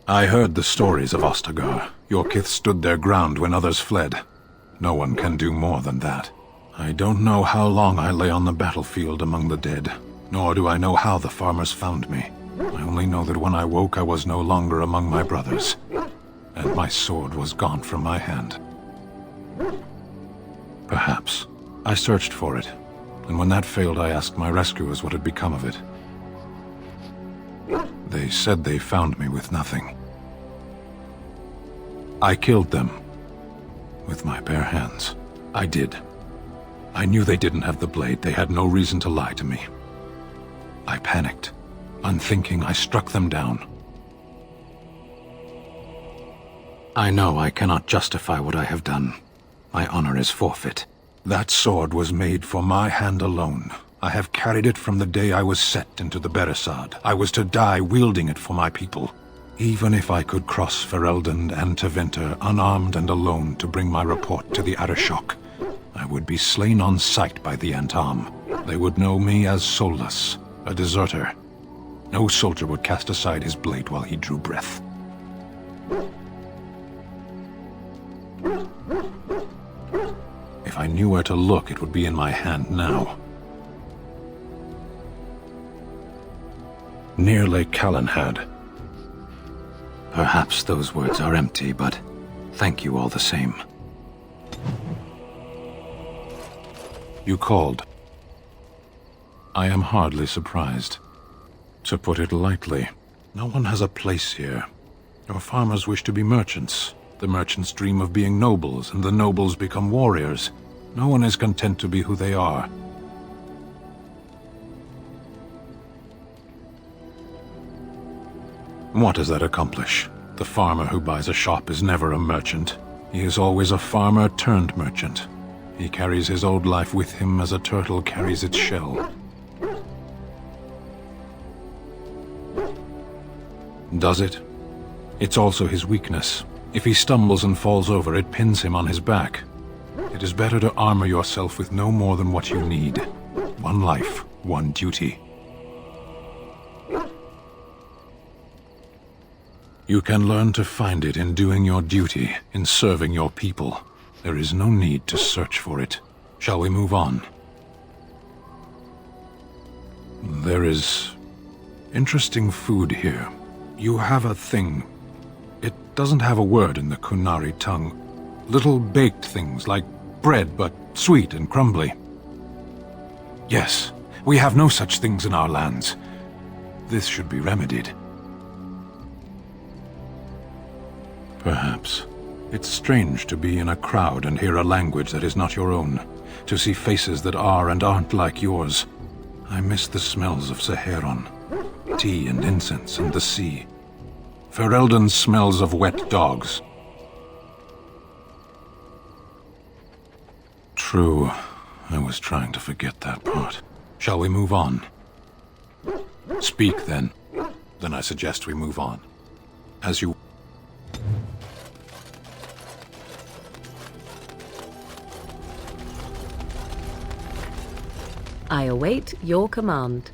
I heard the stories of Ostagar. Your kith stood their ground when others fled. No one can do more than that. I don't know how long I lay on the battlefield among the dead, nor do I know how the farmers found me. I only know that when I woke I was no longer among my brothers. and my sword was gone from my hand. Perhaps. I searched for it, and when that failed, I asked my rescuers what had become of it. They said they found me with nothing. I killed them. With my bare hands. I did. I knew they didn't have the blade. They had no reason to lie to me. I panicked. Unthinking, I struck them down. I know I cannot justify what I have done. My honor is forfeit. That sword was made for my hand alone. I have carried it from the day I was set into the Beresad. I was to die wielding it for my people. Even if I could cross Ferelden and Tevinter unarmed and alone to bring my report to the Arishok, I would be slain on sight by the Antam. They would know me as soulless, a deserter. No soldier would cast aside his blade while he drew breath. If I knew where to look, it would be in my hand now. Near Lake Calenhad. Perhaps those words are empty, but thank you all the same. You called. I am hardly surprised. To put it lightly, no one has a place here. Your farmers wish to be merchants. The merchants dream of being nobles, and the nobles become warriors. No one is content to be who they are. What does that accomplish? The farmer who buys a shop is never a merchant. He is always a farmer turned merchant. He carries his old life with him as a turtle carries its shell. Does it? It's also his weakness. If he stumbles and falls over, it pins him on his back. It is better to armor yourself with no more than what you need. One life, one duty. You can learn to find it in doing your duty, in serving your people. There is no need to search for it. Shall we move on? There is interesting food here. You have a thing. It doesn't have a word in the Kunari tongue. Little baked things like bread, but sweet and crumbly. Yes, we have no such things in our lands. This should be remedied. Perhaps. It's strange to be in a crowd and hear a language that is not your own, to see faces that are and aren't like yours. I miss the smells of Saheron, tea and incense and the sea. Ferelden smells of wet dogs. True, I was trying to forget that part. Shall we move on? Speak, then. Then I suggest we move on. As you... I await your command.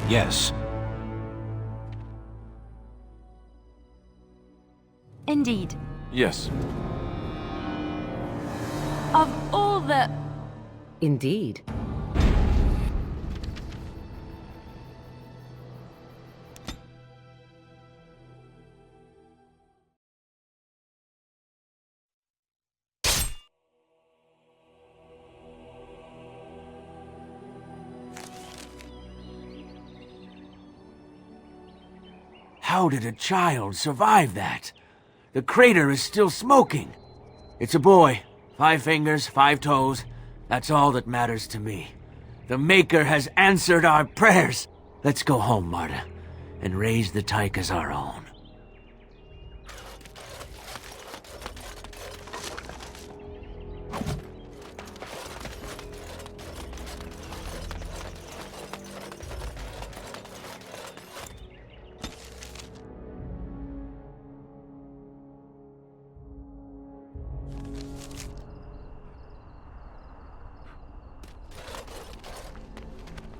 Yes. Indeed. Yes. Of all the... Indeed. How did a child survive that? The crater is still smoking. It's a boy. 5 fingers, 5 toes. That's all that matters to me. The Maker has answered our prayers. Let's go home, Marta, and raise the Tyke as our own.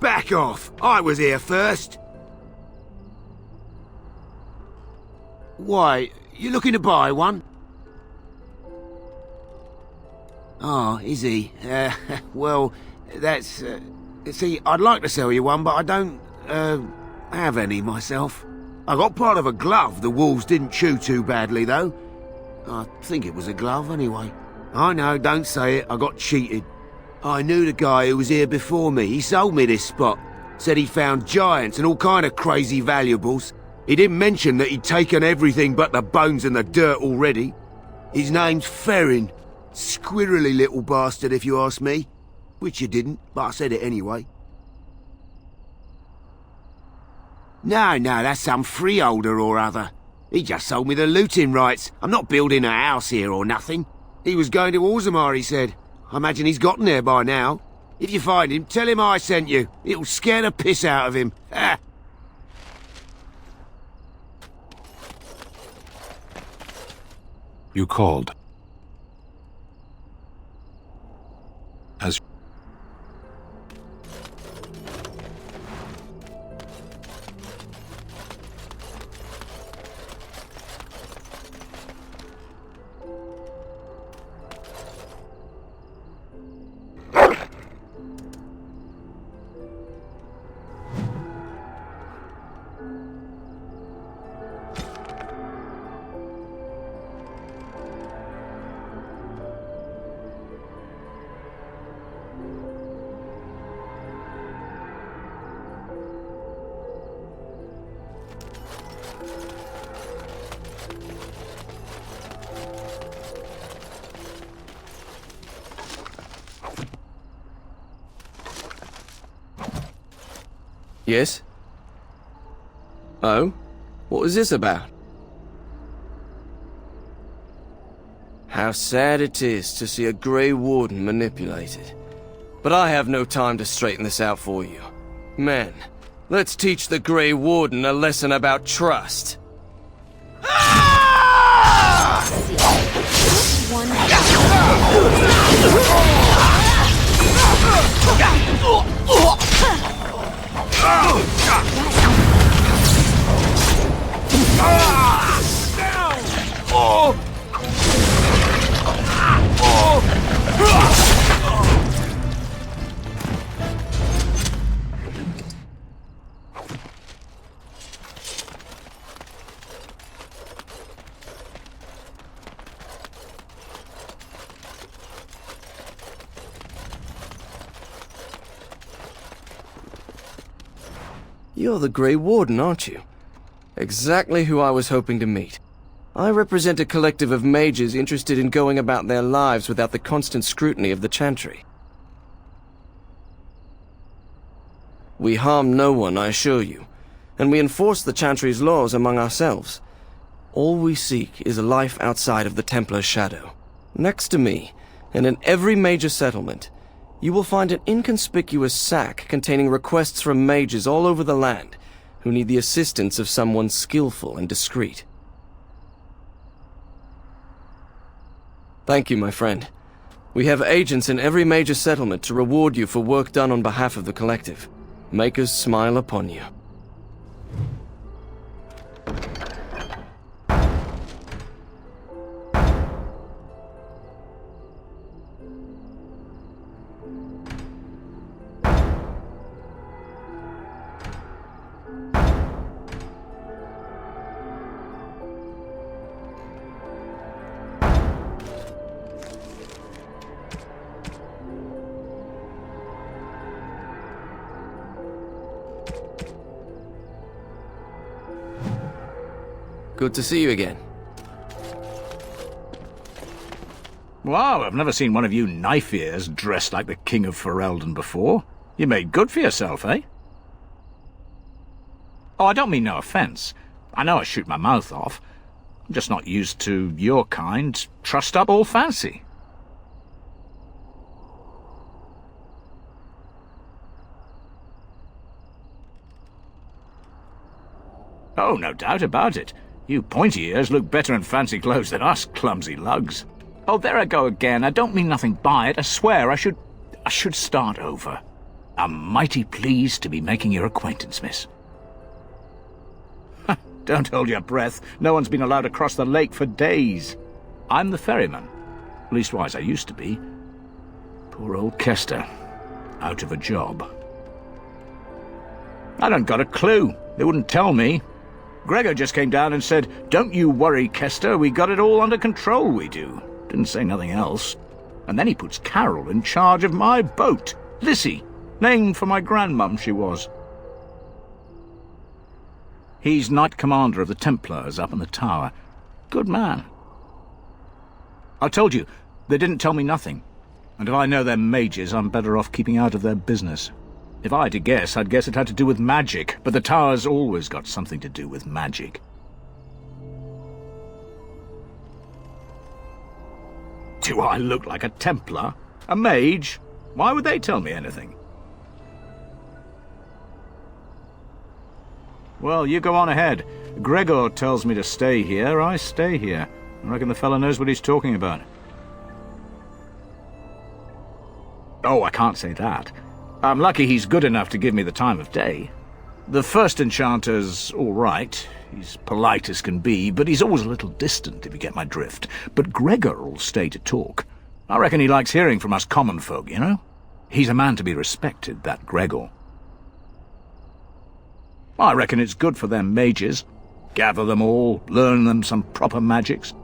Back off! I was here first! Why, you looking to buy one? Oh, is he? Well, that's... see, I'd like to sell you one, but I don't, have any myself. I got part of a glove the wolves didn't chew too badly, though. I think it was a glove, anyway. I know, don't say it, I got cheated. I knew the guy who was here before me. He sold me this spot. Said he found giants and all kind of crazy valuables. He didn't mention that he'd taken everything but the bones and the dirt already. His name's Ferrin. Squirrely little bastard, if you ask me. Which you didn't, but I said it anyway. No, that's some freeholder or other. He just sold me the looting rights. I'm not building a house here or nothing. He was going to Orzammar, he said. I imagine he's gotten there by now. If you find him, tell him I sent you. It'll scare the piss out of him. Ha! You called. As Yes? Oh? What was this about? How sad it is to see a Grey Warden manipulated. But I have no time to straighten this out for you. Men, let's teach the Grey Warden a lesson about trust. You're the Grey Warden, aren't you? Exactly who I was hoping to meet. I represent a collective of mages interested in going about their lives without the constant scrutiny of the Chantry. We harm no one, I assure you, and we enforce the Chantry's laws among ourselves. All we seek is a life outside of the Templar's shadow. Next to me, and in every major settlement, you will find an inconspicuous sack containing requests from mages all over the land who need the assistance of someone skillful and discreet. Thank you, my friend. We have agents in every major settlement to reward you for work done on behalf of the collective. Make us smile upon you. Good to see you again. Wow, I've never seen one of you knife-ears dressed like the King of Ferelden before. You made good for yourself, eh? Oh, I don't mean no offence. I know I shoot my mouth off. I'm just not used to your kind, trussed-up all fancy. Oh, no doubt about it. You pointy ears look better in fancy clothes than us clumsy lugs. Oh, there I go again. I don't mean nothing by it. I swear I should start over. I'm mighty pleased to be making your acquaintance, miss. Don't hold your breath. No one's been allowed across the lake for days. I'm the ferryman. Leastwise, I used to be. Poor old Kester. Out of a job. I don't got a clue. They wouldn't tell me. Gregor just came down and said, "Don't you worry, Kester. We got it all under control, we do." Didn't say nothing else. And then he puts Carol in charge of my boat. Lissy. Named for my grandmum, she was. He's Knight Commander of the Templars up in the tower. Good man. I told you, they didn't tell me nothing. And if I know they're mages, I'm better off keeping out of their business. If I had to guess, I'd guess it had to do with magic, but the tower's always got something to do with magic. Do I look like a Templar? A mage? Why would they tell me anything? Well, you go on ahead. Gregor tells me to stay here, I stay here. I reckon the fella knows what he's talking about. Oh, I can't say that. I'm lucky he's good enough to give me the time of day. The first enchanter's all right. He's polite as can be, but he's always a little distant, if you get my drift. But Gregor'll stay to talk. I reckon he likes hearing from us common folk, you know? He's a man to be respected, that Gregor. I reckon it's good for them mages. Gather them all, learn them some proper magics.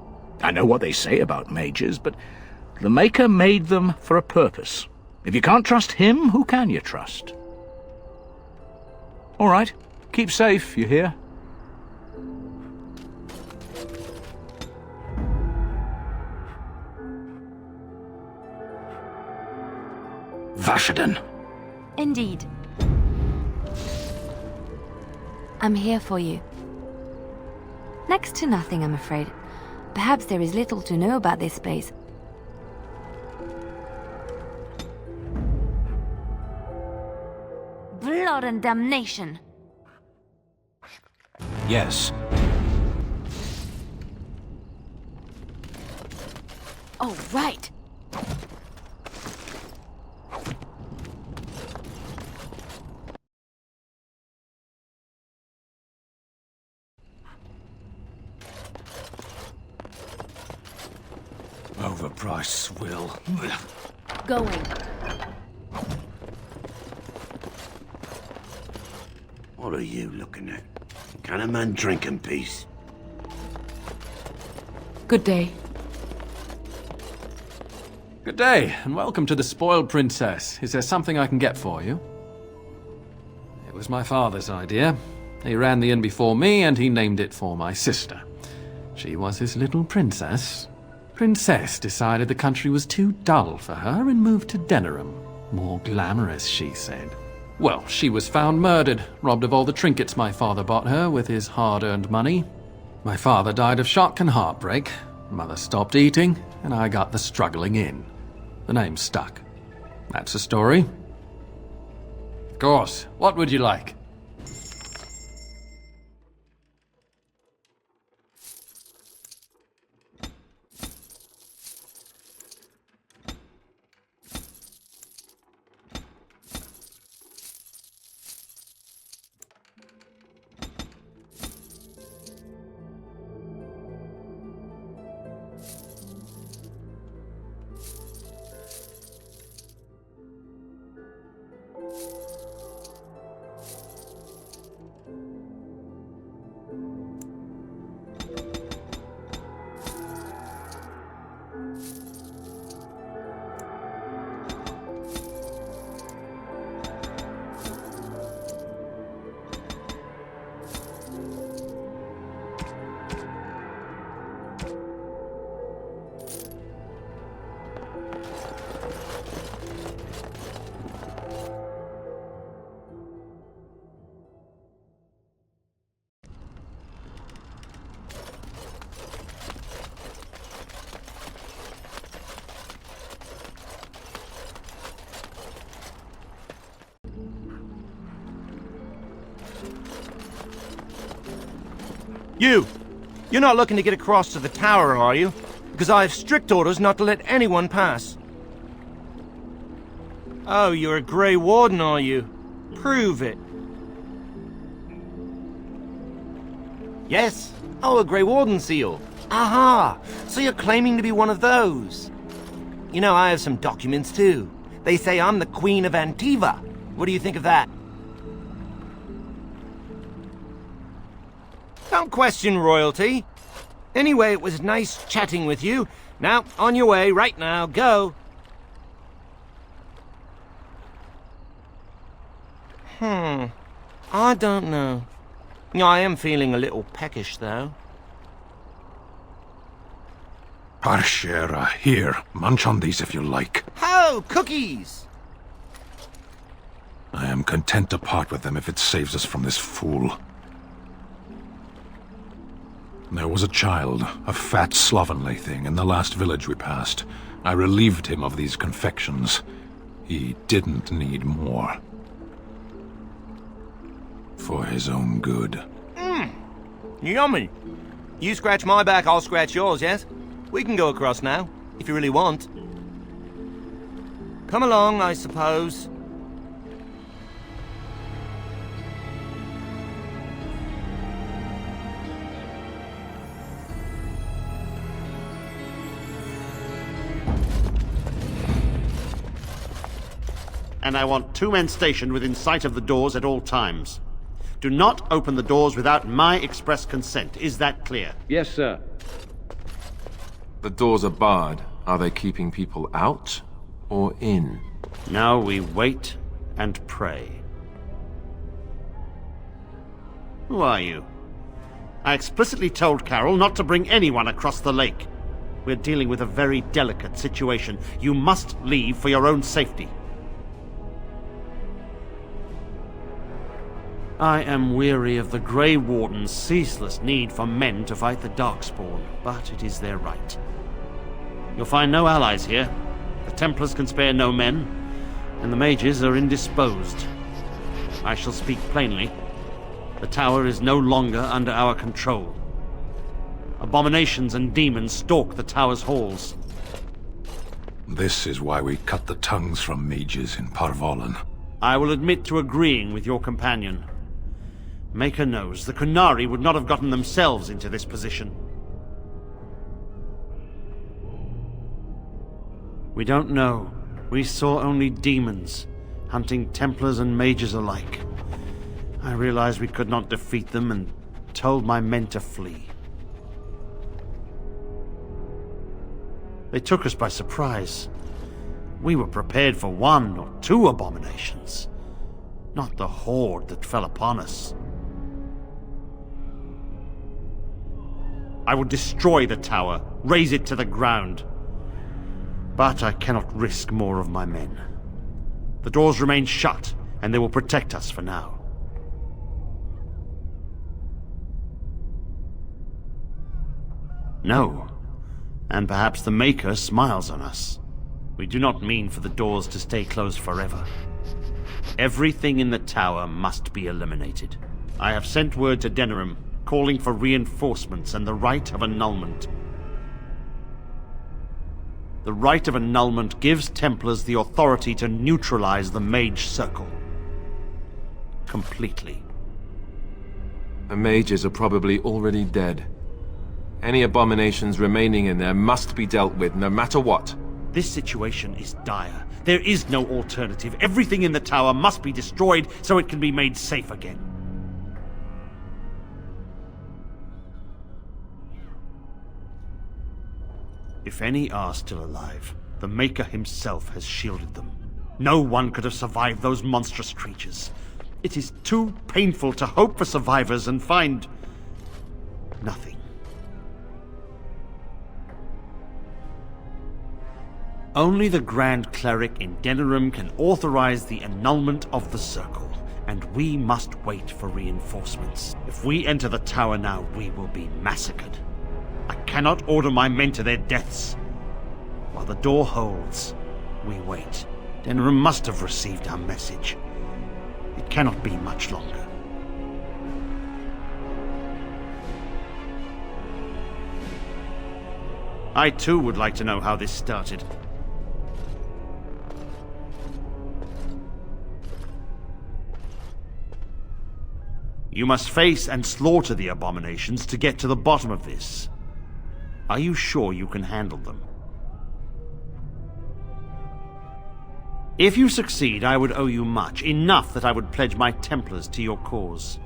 I know what they say about mages, but the Maker made them for a purpose. If you can't trust him, who can you trust? All right, keep safe, you hear? Vashaden. Indeed. I'm here for you. Next to nothing, I'm afraid. Perhaps there is little to know about this place. Blood and damnation! Yes. Oh, right! Overpriced swill. Going. What are you looking at? Can a man drink in peace? Good day. Good day, and welcome to the Spoiled Princess. Is there something I can get for you? It was my father's idea. He ran the inn before me, and he named it for my sister. She was his little princess. Princess decided the country was too dull for her and moved to Denerim. More glamorous, she said. Well, she was found murdered, robbed of all the trinkets my father bought her with his hard-earned money. My father died of shock and heartbreak. Mother stopped eating, and I got the struggling inn. The name stuck. That's the story. Of course. What would you like? You're not looking to get across to the tower, are you? Because I have strict orders not to let anyone pass. Oh, you're a Grey Warden, are you? Prove it. Yes. Oh, a Grey Warden seal. Aha! So you're claiming to be one of those. You know, I have some documents too. They say I'm the Queen of Antiva. What do you think of that? Don't question royalty. Anyway, it was nice chatting with you. Now, on your way, right now, go. I don't know. I am feeling a little peckish, though. Parshera, here. Munch on these if you like. Ho! Cookies! I am content to part with them if it saves us from this fool. There was a child, a fat, slovenly thing, in the last village we passed. I relieved him of these confections. He didn't need more. For his own good. Yummy. You scratch my back, I'll scratch yours, yes? We can go across now, if you really want. Come along, I suppose. And I want 2 men stationed within sight of the doors at all times. Do not open the doors without my express consent. Is that clear? Yes, sir. The doors are barred. Are they keeping people out or in? Now we wait and pray. Who are you? I explicitly told Carol not to bring anyone across the lake. We're dealing with a very delicate situation. You must leave for your own safety. I am weary of the Grey Warden's ceaseless need for men to fight the Darkspawn, but it is their right. You'll find no allies here. The Templars can spare no men, and the mages are indisposed. I shall speak plainly. The tower is no longer under our control. Abominations and demons stalk the tower's halls. This is why we cut the tongues from mages in Parvolan. I will admit to agreeing with your companion. Maker knows the Kunari would not have gotten themselves into this position. We don't know. We saw only demons, hunting Templars and mages alike. I realized we could not defeat them and told my men to flee. They took us by surprise. We were prepared for 1 or 2 abominations, not the horde that fell upon us. I would destroy the tower, raze it to the ground. But I cannot risk more of my men. The doors remain shut, and they will protect us for now. No. And perhaps the Maker smiles on us. We do not mean for the doors to stay closed forever. Everything in the tower must be eliminated. I have sent word to Denerim, calling for reinforcements and the right of annulment. The right of annulment gives Templars the authority to neutralize the Mage Circle. Completely. The mages are probably already dead. Any abominations remaining in there must be dealt with, no matter what. This situation is dire. There is no alternative. Everything in the tower must be destroyed so it can be made safe again. If any are still alive, the Maker himself has shielded them. No one could have survived those monstrous creatures. It is too painful to hope for survivors and find nothing. Only the Grand Cleric in Denerim can authorize the annulment of the Circle, and we must wait for reinforcements. If we enter the tower now, we will be massacred. I cannot order my men to their deaths. While the door holds, we wait. Denerim must have received our message. It cannot be much longer. I too would like to know how this started. You must face and slaughter the abominations to get to the bottom of this. Are you sure you can handle them? If you succeed, I would owe you much, enough that I would pledge my Templars to your cause.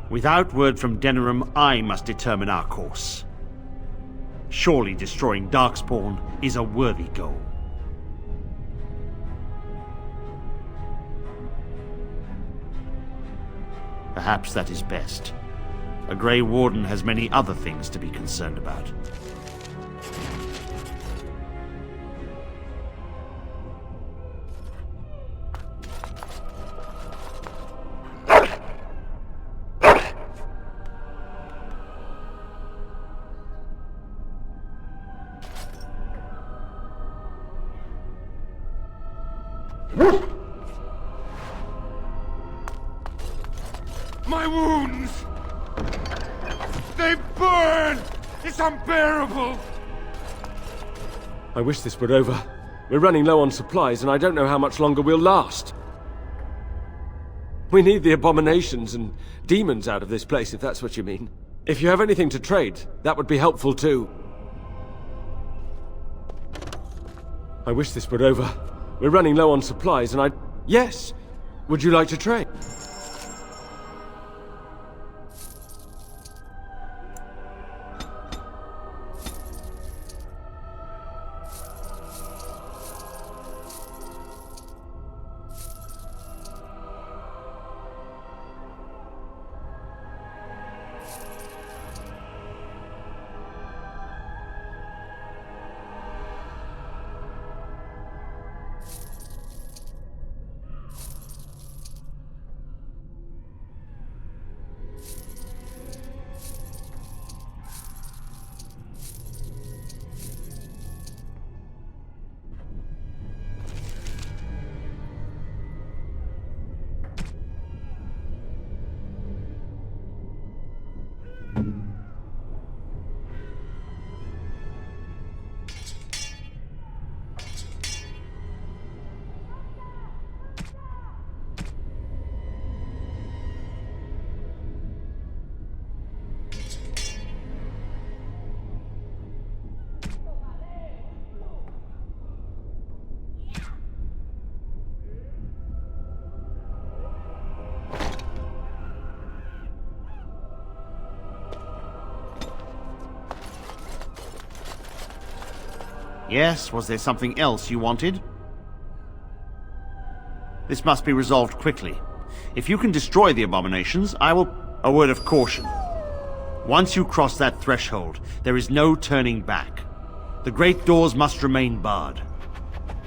Without word from Denerim, I must determine our course. Surely destroying Darkspawn is a worthy goal. Perhaps that is best. A Grey Warden has many other things to be concerned about. My wounds! They burn! It's unbearable! I wish this were over. We're running low on supplies, and I don't know how much longer we'll last. We need the abominations and demons out of this place, if that's what you mean. If you have anything to trade, that would be helpful too. I wish this were over. We're running low on supplies, and I... Yes! Would you like to trade? Yes, was there something else you wanted? This must be resolved quickly. If you can destroy the abominations, I will... A word of caution. Once you cross that threshold, there is no turning back. The great doors must remain barred.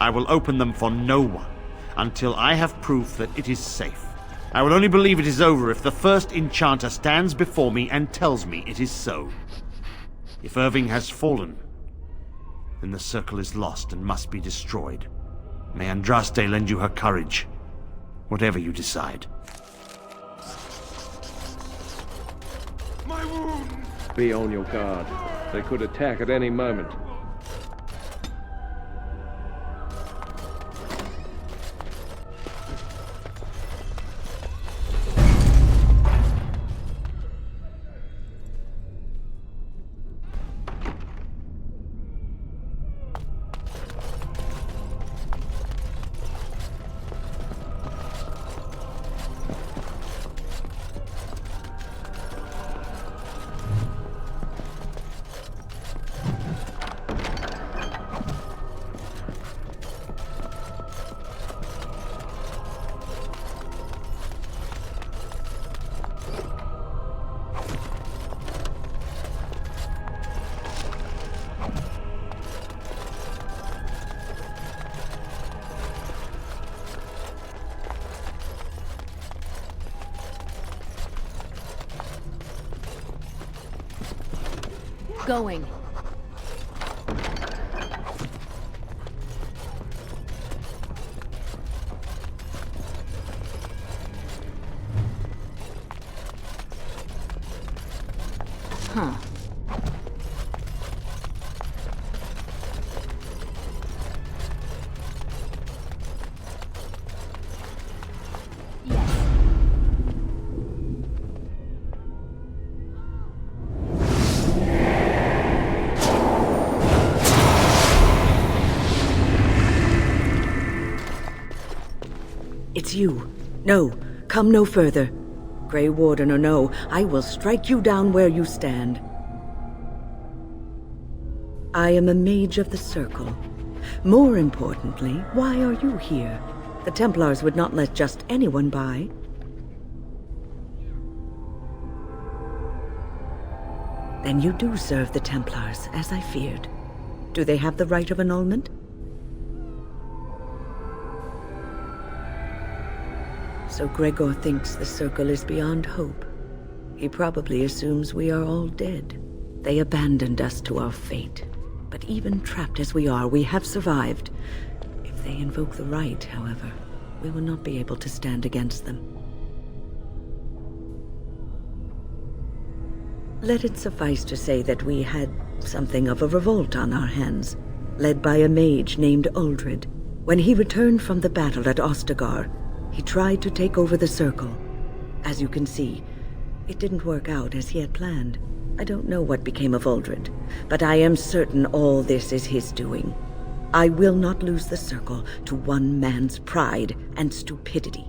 I will open them for no one, until I have proof that it is safe. I will only believe it is over if the first enchanter stands before me and tells me it is so. If Irving has fallen, then the circle is lost and must be destroyed. May Andraste lend you her courage, whatever you decide. My wounds! Be on your guard. They could attack at any moment. Going. Huh. It's you. No, come no further. Grey Warden or no, I will strike you down where you stand. I am a mage of the Circle. More importantly, why are you here? The Templars would not let just anyone by. Then you do serve the Templars, as I feared. Do they have the right of annulment? So Gregor thinks the Circle is beyond hope. He probably assumes we are all dead. They abandoned us to our fate. But even trapped as we are, we have survived. If they invoke the right, however, we will not be able to stand against them. Let it suffice to say that we had something of a revolt on our hands, led by a mage named Uldred. When he returned from the battle at Ostagar, he tried to take over the Circle. As you can see, it didn't work out as he had planned. I don't know what became of Uldred, but I am certain all this is his doing. I will not lose the Circle to one man's pride and stupidity.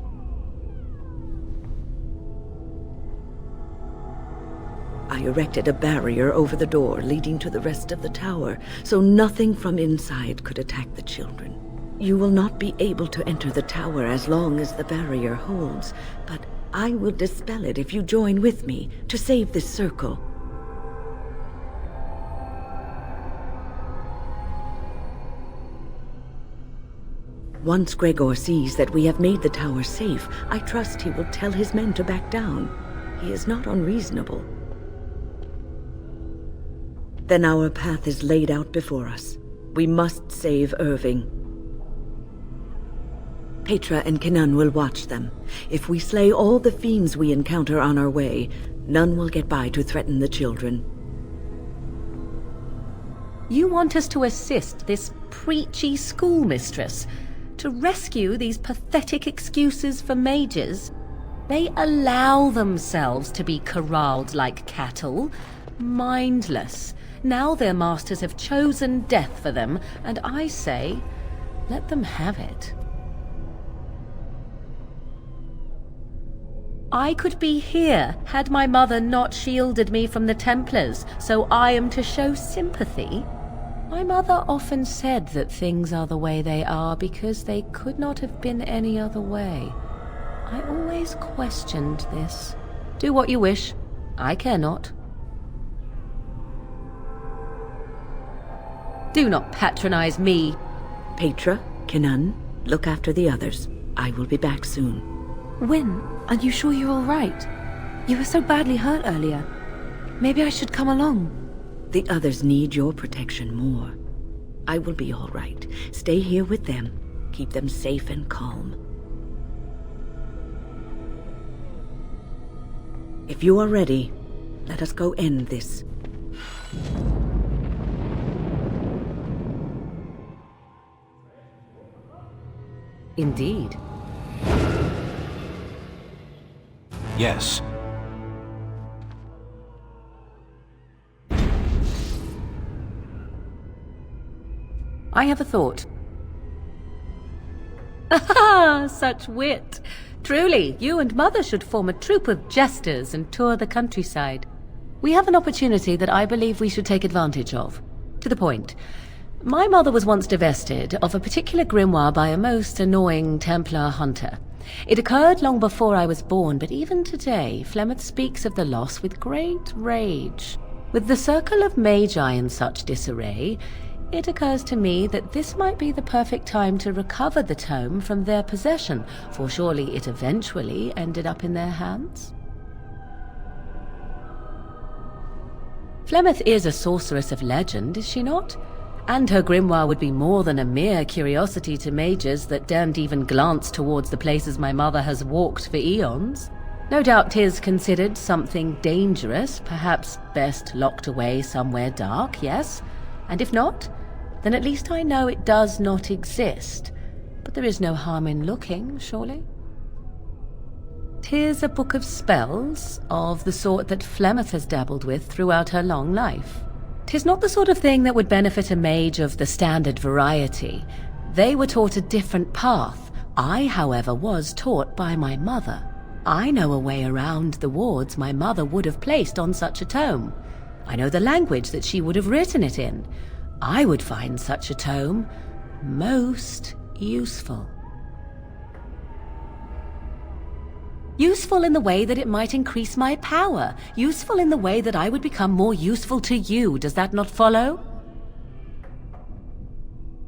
I erected a barrier over the door leading to the rest of the tower, so nothing from inside could attack the children. You will not be able to enter the tower as long as the barrier holds, but I will dispel it if you join with me to save this Circle. Once Gregor sees that we have made the tower safe, I trust he will tell his men to back down. He is not unreasonable. Then our path is laid out before us. We must save Irving. Petra and Kinan will watch them. If we slay all the fiends we encounter on our way, none will get by to threaten the children. You want us to assist this preachy schoolmistress, to rescue these pathetic excuses for mages? They allow themselves to be corralled like cattle, mindless. Now their masters have chosen death for them, and I say, let them have it. I could be here had my mother not shielded me from the Templars, so I am to show sympathy. My mother often said that things are the way they are because they could not have been any other way. I always questioned this. Do what you wish. I care not. Do not patronize me. Petra, Kinan, look after the others. I will be back soon. Wyn, are you sure you're all right? You were so badly hurt earlier. Maybe I should come along. The others need your protection more. I will be all right. Stay here with them. Keep them safe and calm. If you are ready, let us go end this. Indeed. Yes. I have a thought. Ah, such wit! Truly, you and Mother should form a troupe of jesters and tour the countryside. We have an opportunity that I believe we should take advantage of. To the point. My mother was once divested of a particular grimoire by a most annoying Templar hunter. It occurred long before I was born, but even today, Flemeth speaks of the loss with great rage. With the circle of magi in such disarray, it occurs to me that this might be the perfect time to recover the tome from their possession, for surely it eventually ended up in their hands. Flemeth is a sorceress of legend, is she not? And her grimoire would be more than a mere curiosity to mages that daren't even glance towards the places my mother has walked for eons. No doubt 'tis considered something dangerous, perhaps best locked away somewhere dark, yes? And if not, then at least I know it does not exist. But there is no harm in looking, surely? 'Tis a book of spells, of the sort that Flemeth has dabbled with throughout her long life. 'Tis not the sort of thing that would benefit a mage of the standard variety. They were taught a different path, I, however, was taught by my mother. I know a way around the wards my mother would have placed on such a tome. I know the language that she would have written it in. I would find such a tome most useful. Useful in the way that it might increase my power. Useful in the way that I would become more useful to you. Does that not follow?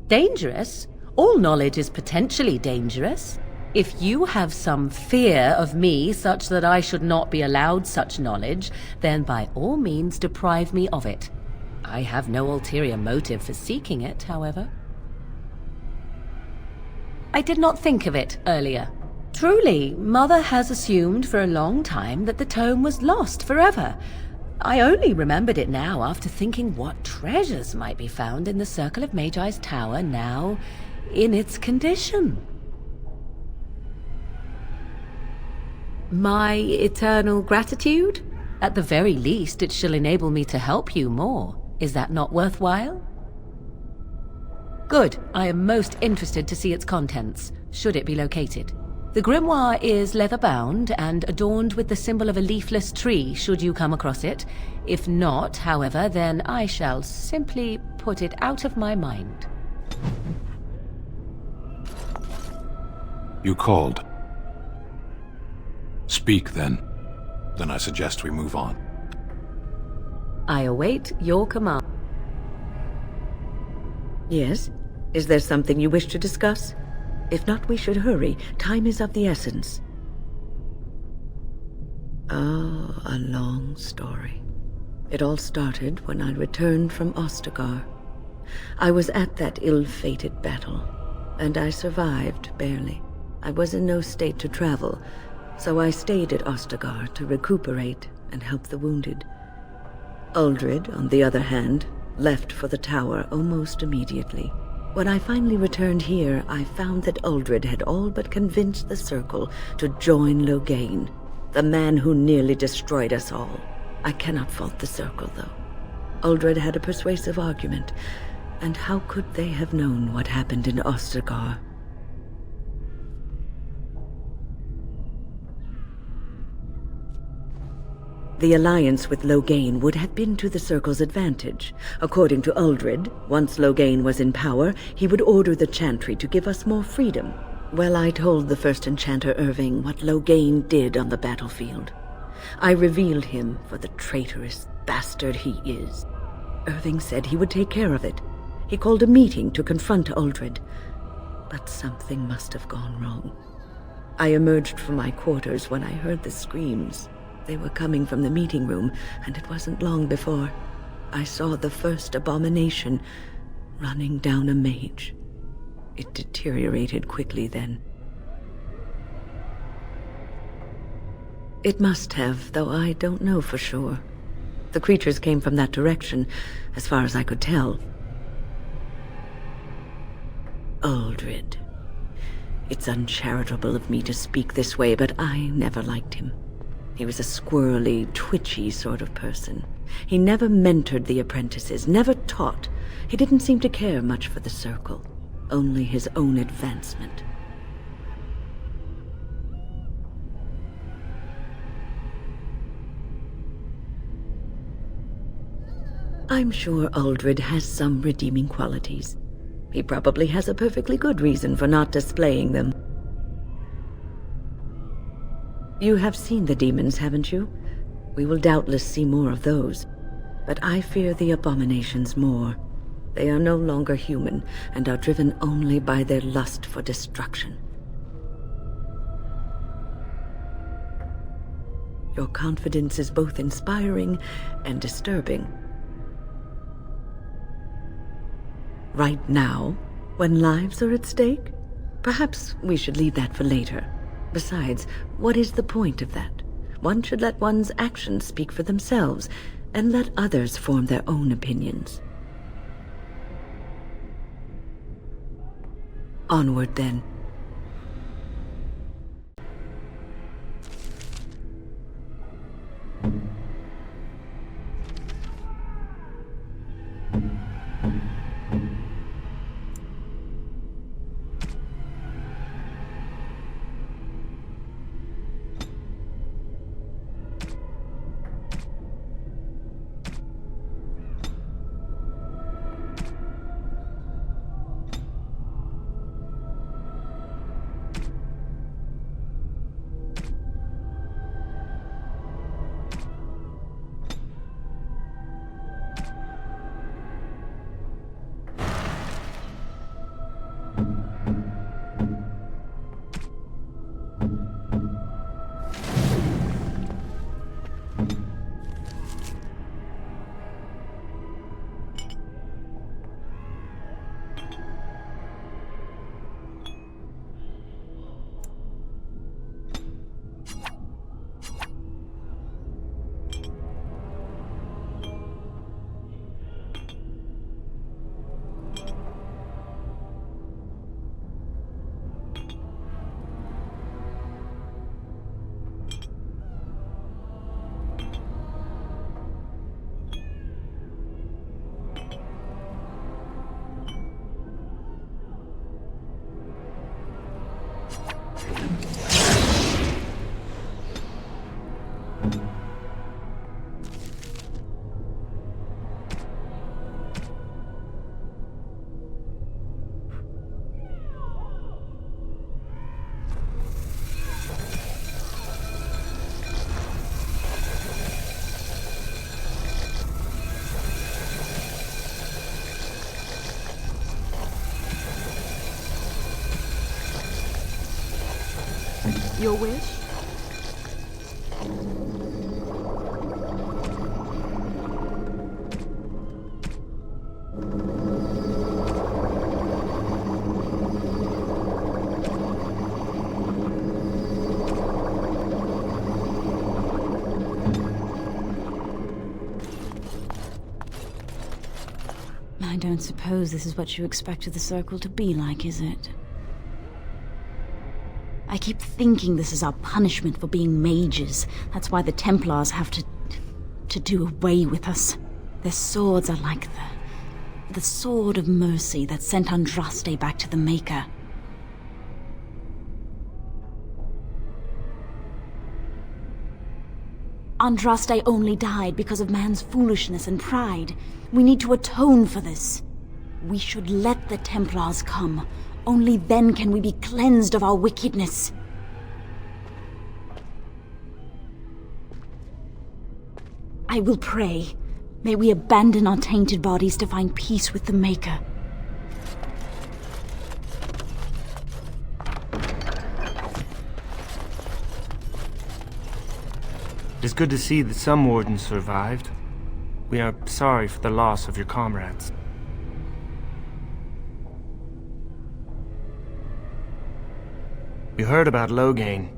Dangerous? All knowledge is potentially dangerous. If you have some fear of me such that I should not be allowed such knowledge, then by all means deprive me of it. I have no ulterior motive for seeking it, however. I did not think of it earlier. Truly, Mother has assumed for a long time that the tome was lost forever. I only remembered it now after thinking what treasures might be found in the Circle of Magi's tower now in its condition. My eternal gratitude? At the very least, it shall enable me to help you more. Is that not worthwhile? Good. I am most interested to see its contents, should it be located. The grimoire is leather-bound and adorned with the symbol of a leafless tree, should you come across it. If not, however, then I shall simply put it out of my mind. You called. Speak, then. Then I suggest we move on. I await your command. Yes? Is there something you wish to discuss? If not, we should hurry. Time is of the essence. Oh, a long story. It all started when I returned from Ostagar. I was at that ill-fated battle, and I survived, barely. I was in no state to travel, so I stayed at Ostagar to recuperate and help the wounded. Uldred, on the other hand, left for the tower almost immediately. When I finally returned here, I found that Uldred had all but convinced the Circle to join Loghain, the man who nearly destroyed us all. I cannot fault the Circle, though. Uldred had a persuasive argument, and how could they have known what happened in Ostagar? The alliance with Loghain would have been to the Circle's advantage. According to Uldred, once Loghain was in power, he would order the Chantry to give us more freedom. Well, I told the first Enchanter Irving what Loghain did on the battlefield. I revealed him for the traitorous bastard he is. Irving said he would take care of it. He called a meeting to confront Uldred. But something must have gone wrong. I emerged from my quarters when I heard the screams. They were coming from the meeting room, and it wasn't long before I saw the first abomination running down a mage. It deteriorated quickly then. It must have, though I don't know for sure. The creatures came from that direction, as far as I could tell. Uldred. It's uncharitable of me to speak this way, but I never liked him. He was a squirrely, twitchy sort of person. He never mentored the apprentices, never taught. He didn't seem to care much for the Circle, only his own advancement. I'm sure Uldred has some redeeming qualities. He probably has a perfectly good reason for not displaying them. You have seen the demons, haven't you? We will doubtless see more of those. But I fear the abominations more. They are no longer human, and are driven only by their lust for destruction. Your confidence is both inspiring and disturbing. Right now, when lives are at stake? Perhaps we should leave that for later. Besides, what is the point of that? One should let one's actions speak for themselves, and let others form their own opinions. Onward, then. Your wish? I don't suppose this is what you expected the Circle to be like, is it? I keep thinking this is our punishment for being mages. That's why the Templars have to do away with us. Their swords are like the sword of mercy that sent Andraste back to the Maker. Andraste only died because of man's foolishness and pride. We need to atone for this. We should let the Templars come. Only then can we be cleansed of our wickedness. I will pray. May we abandon our tainted bodies to find peace with the Maker. It is good to see that some wardens survived. We are sorry for the loss of your comrades. We heard about Loghain.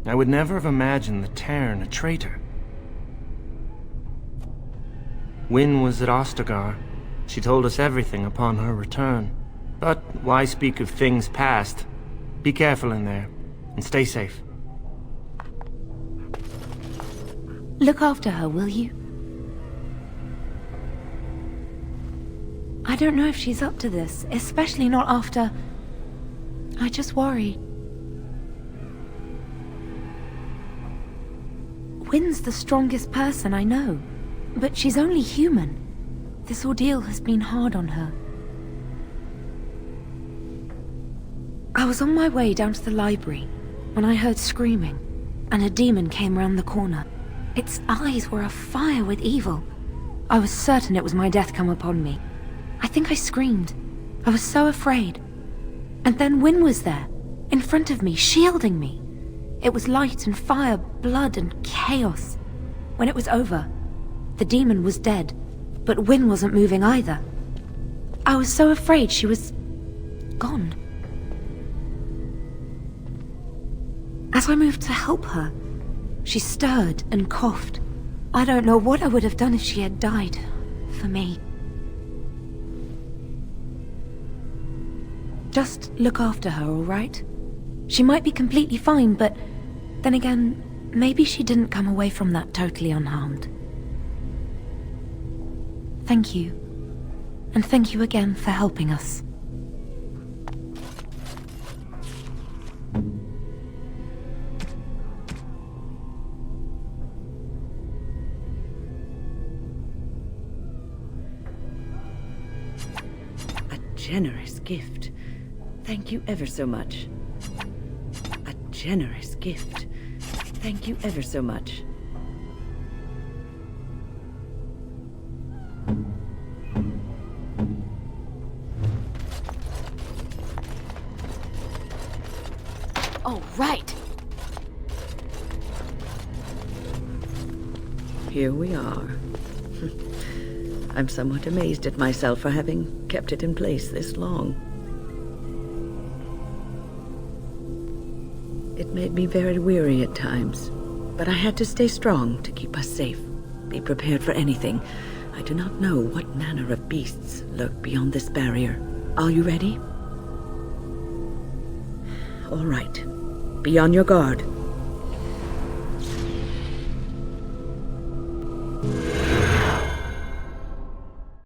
I would never have imagined the Terran a traitor. Wynne was at Ostagar. She told us everything upon her return. But why speak of things past? Be careful in there, and stay safe. Look after her, will you? I don't know if she's up to this, especially not after... I just worry. Wynne's the strongest person I know, but she's only human. This ordeal has been hard on her. I was on my way down to the library when I heard screaming, and a demon came round the corner. Its eyes were afire with evil. I was certain it was my death come upon me. I think I screamed. I was so afraid. And then Wynne was there, in front of me, shielding me. It was light and fire, blood and chaos. When it was over, the demon was dead, but Wynne wasn't moving either. I was so afraid she was... gone. As I moved to help her, she stirred and coughed. I don't know what I would have done if she had died. For me. Just look after her, all right? She might be completely fine, but then again, maybe she didn't come away from that totally unharmed. Thank you. And thank you again for helping us. Generous gift. Thank you ever so much. A generous gift. Thank you ever so much. Oh, right. Here we are. I'm somewhat amazed at myself for having kept it in place this long. It made me very weary at times, but I had to stay strong to keep us safe. Be prepared for anything. I do not know what manner of beasts lurk beyond this barrier. Are you ready? All right. Be on your guard.